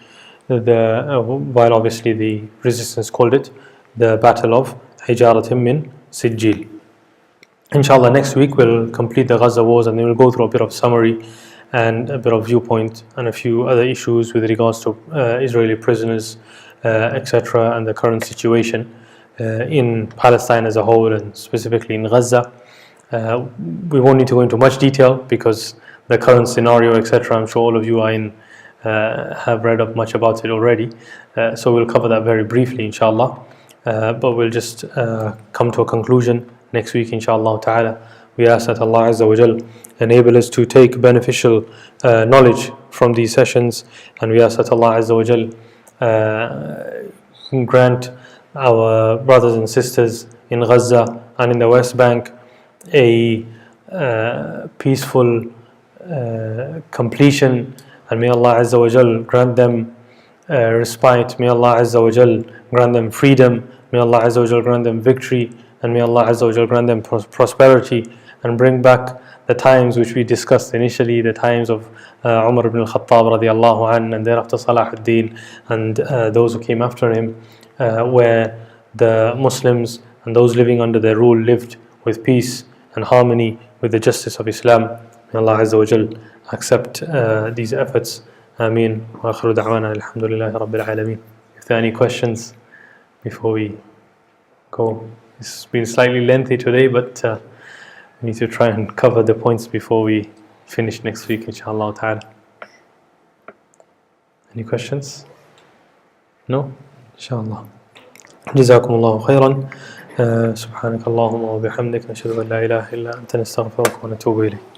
While obviously the resistance called it the Battle of Hijaratim min Sijil. Inshallah, next week we'll complete the Gaza wars, and then we'll go through a bit of summary and a bit of viewpoint and a few other issues with regards to Israeli prisoners, etc., and the current situation in Palestine as a whole, and specifically in Gaza. We won't need to go into much detail because the current scenario, etc., I'm sure all of you are have read up much about it already. So we'll cover that very briefly, inshallah. But we'll just come to a conclusion next week, inshallah ta'ala. We ask that Allah Azza wa Jal enable us to take beneficial knowledge from these sessions, and we ask that Allah Azza wa Jal grant our brothers and sisters in Gaza and in the West Bank a peaceful completion, and may Allah Azza wa Jal grant them respite, may Allah Azza wa Jal grant them freedom, may Allah Azza wa Jal grant them victory, and may Allah Azza wa Jal grant them prosperity, and bring back the times which we discussed initially, the times of Umar ibn al-Khattab radiallahu anhu, and thereafter Salahuddin, and those who came after him, where the Muslims and those living under their rule lived with peace and harmony with the justice of Islam. May Allah Azza wa Jal accept these efforts. Ameen. Wa akhiru da'wana alhamdulillahi rabbil alameen. If there are any questions before we go. It's been slightly lengthy today, but we need to try and cover the points before we finish next week, inshallah ta'ala. Any questions? No? Inshallah. جزاكم الله خيرا. سبحانك اللهم وبحمدك نشهد أن لا إله إلا أنت نستغفرك ونتوب إليك.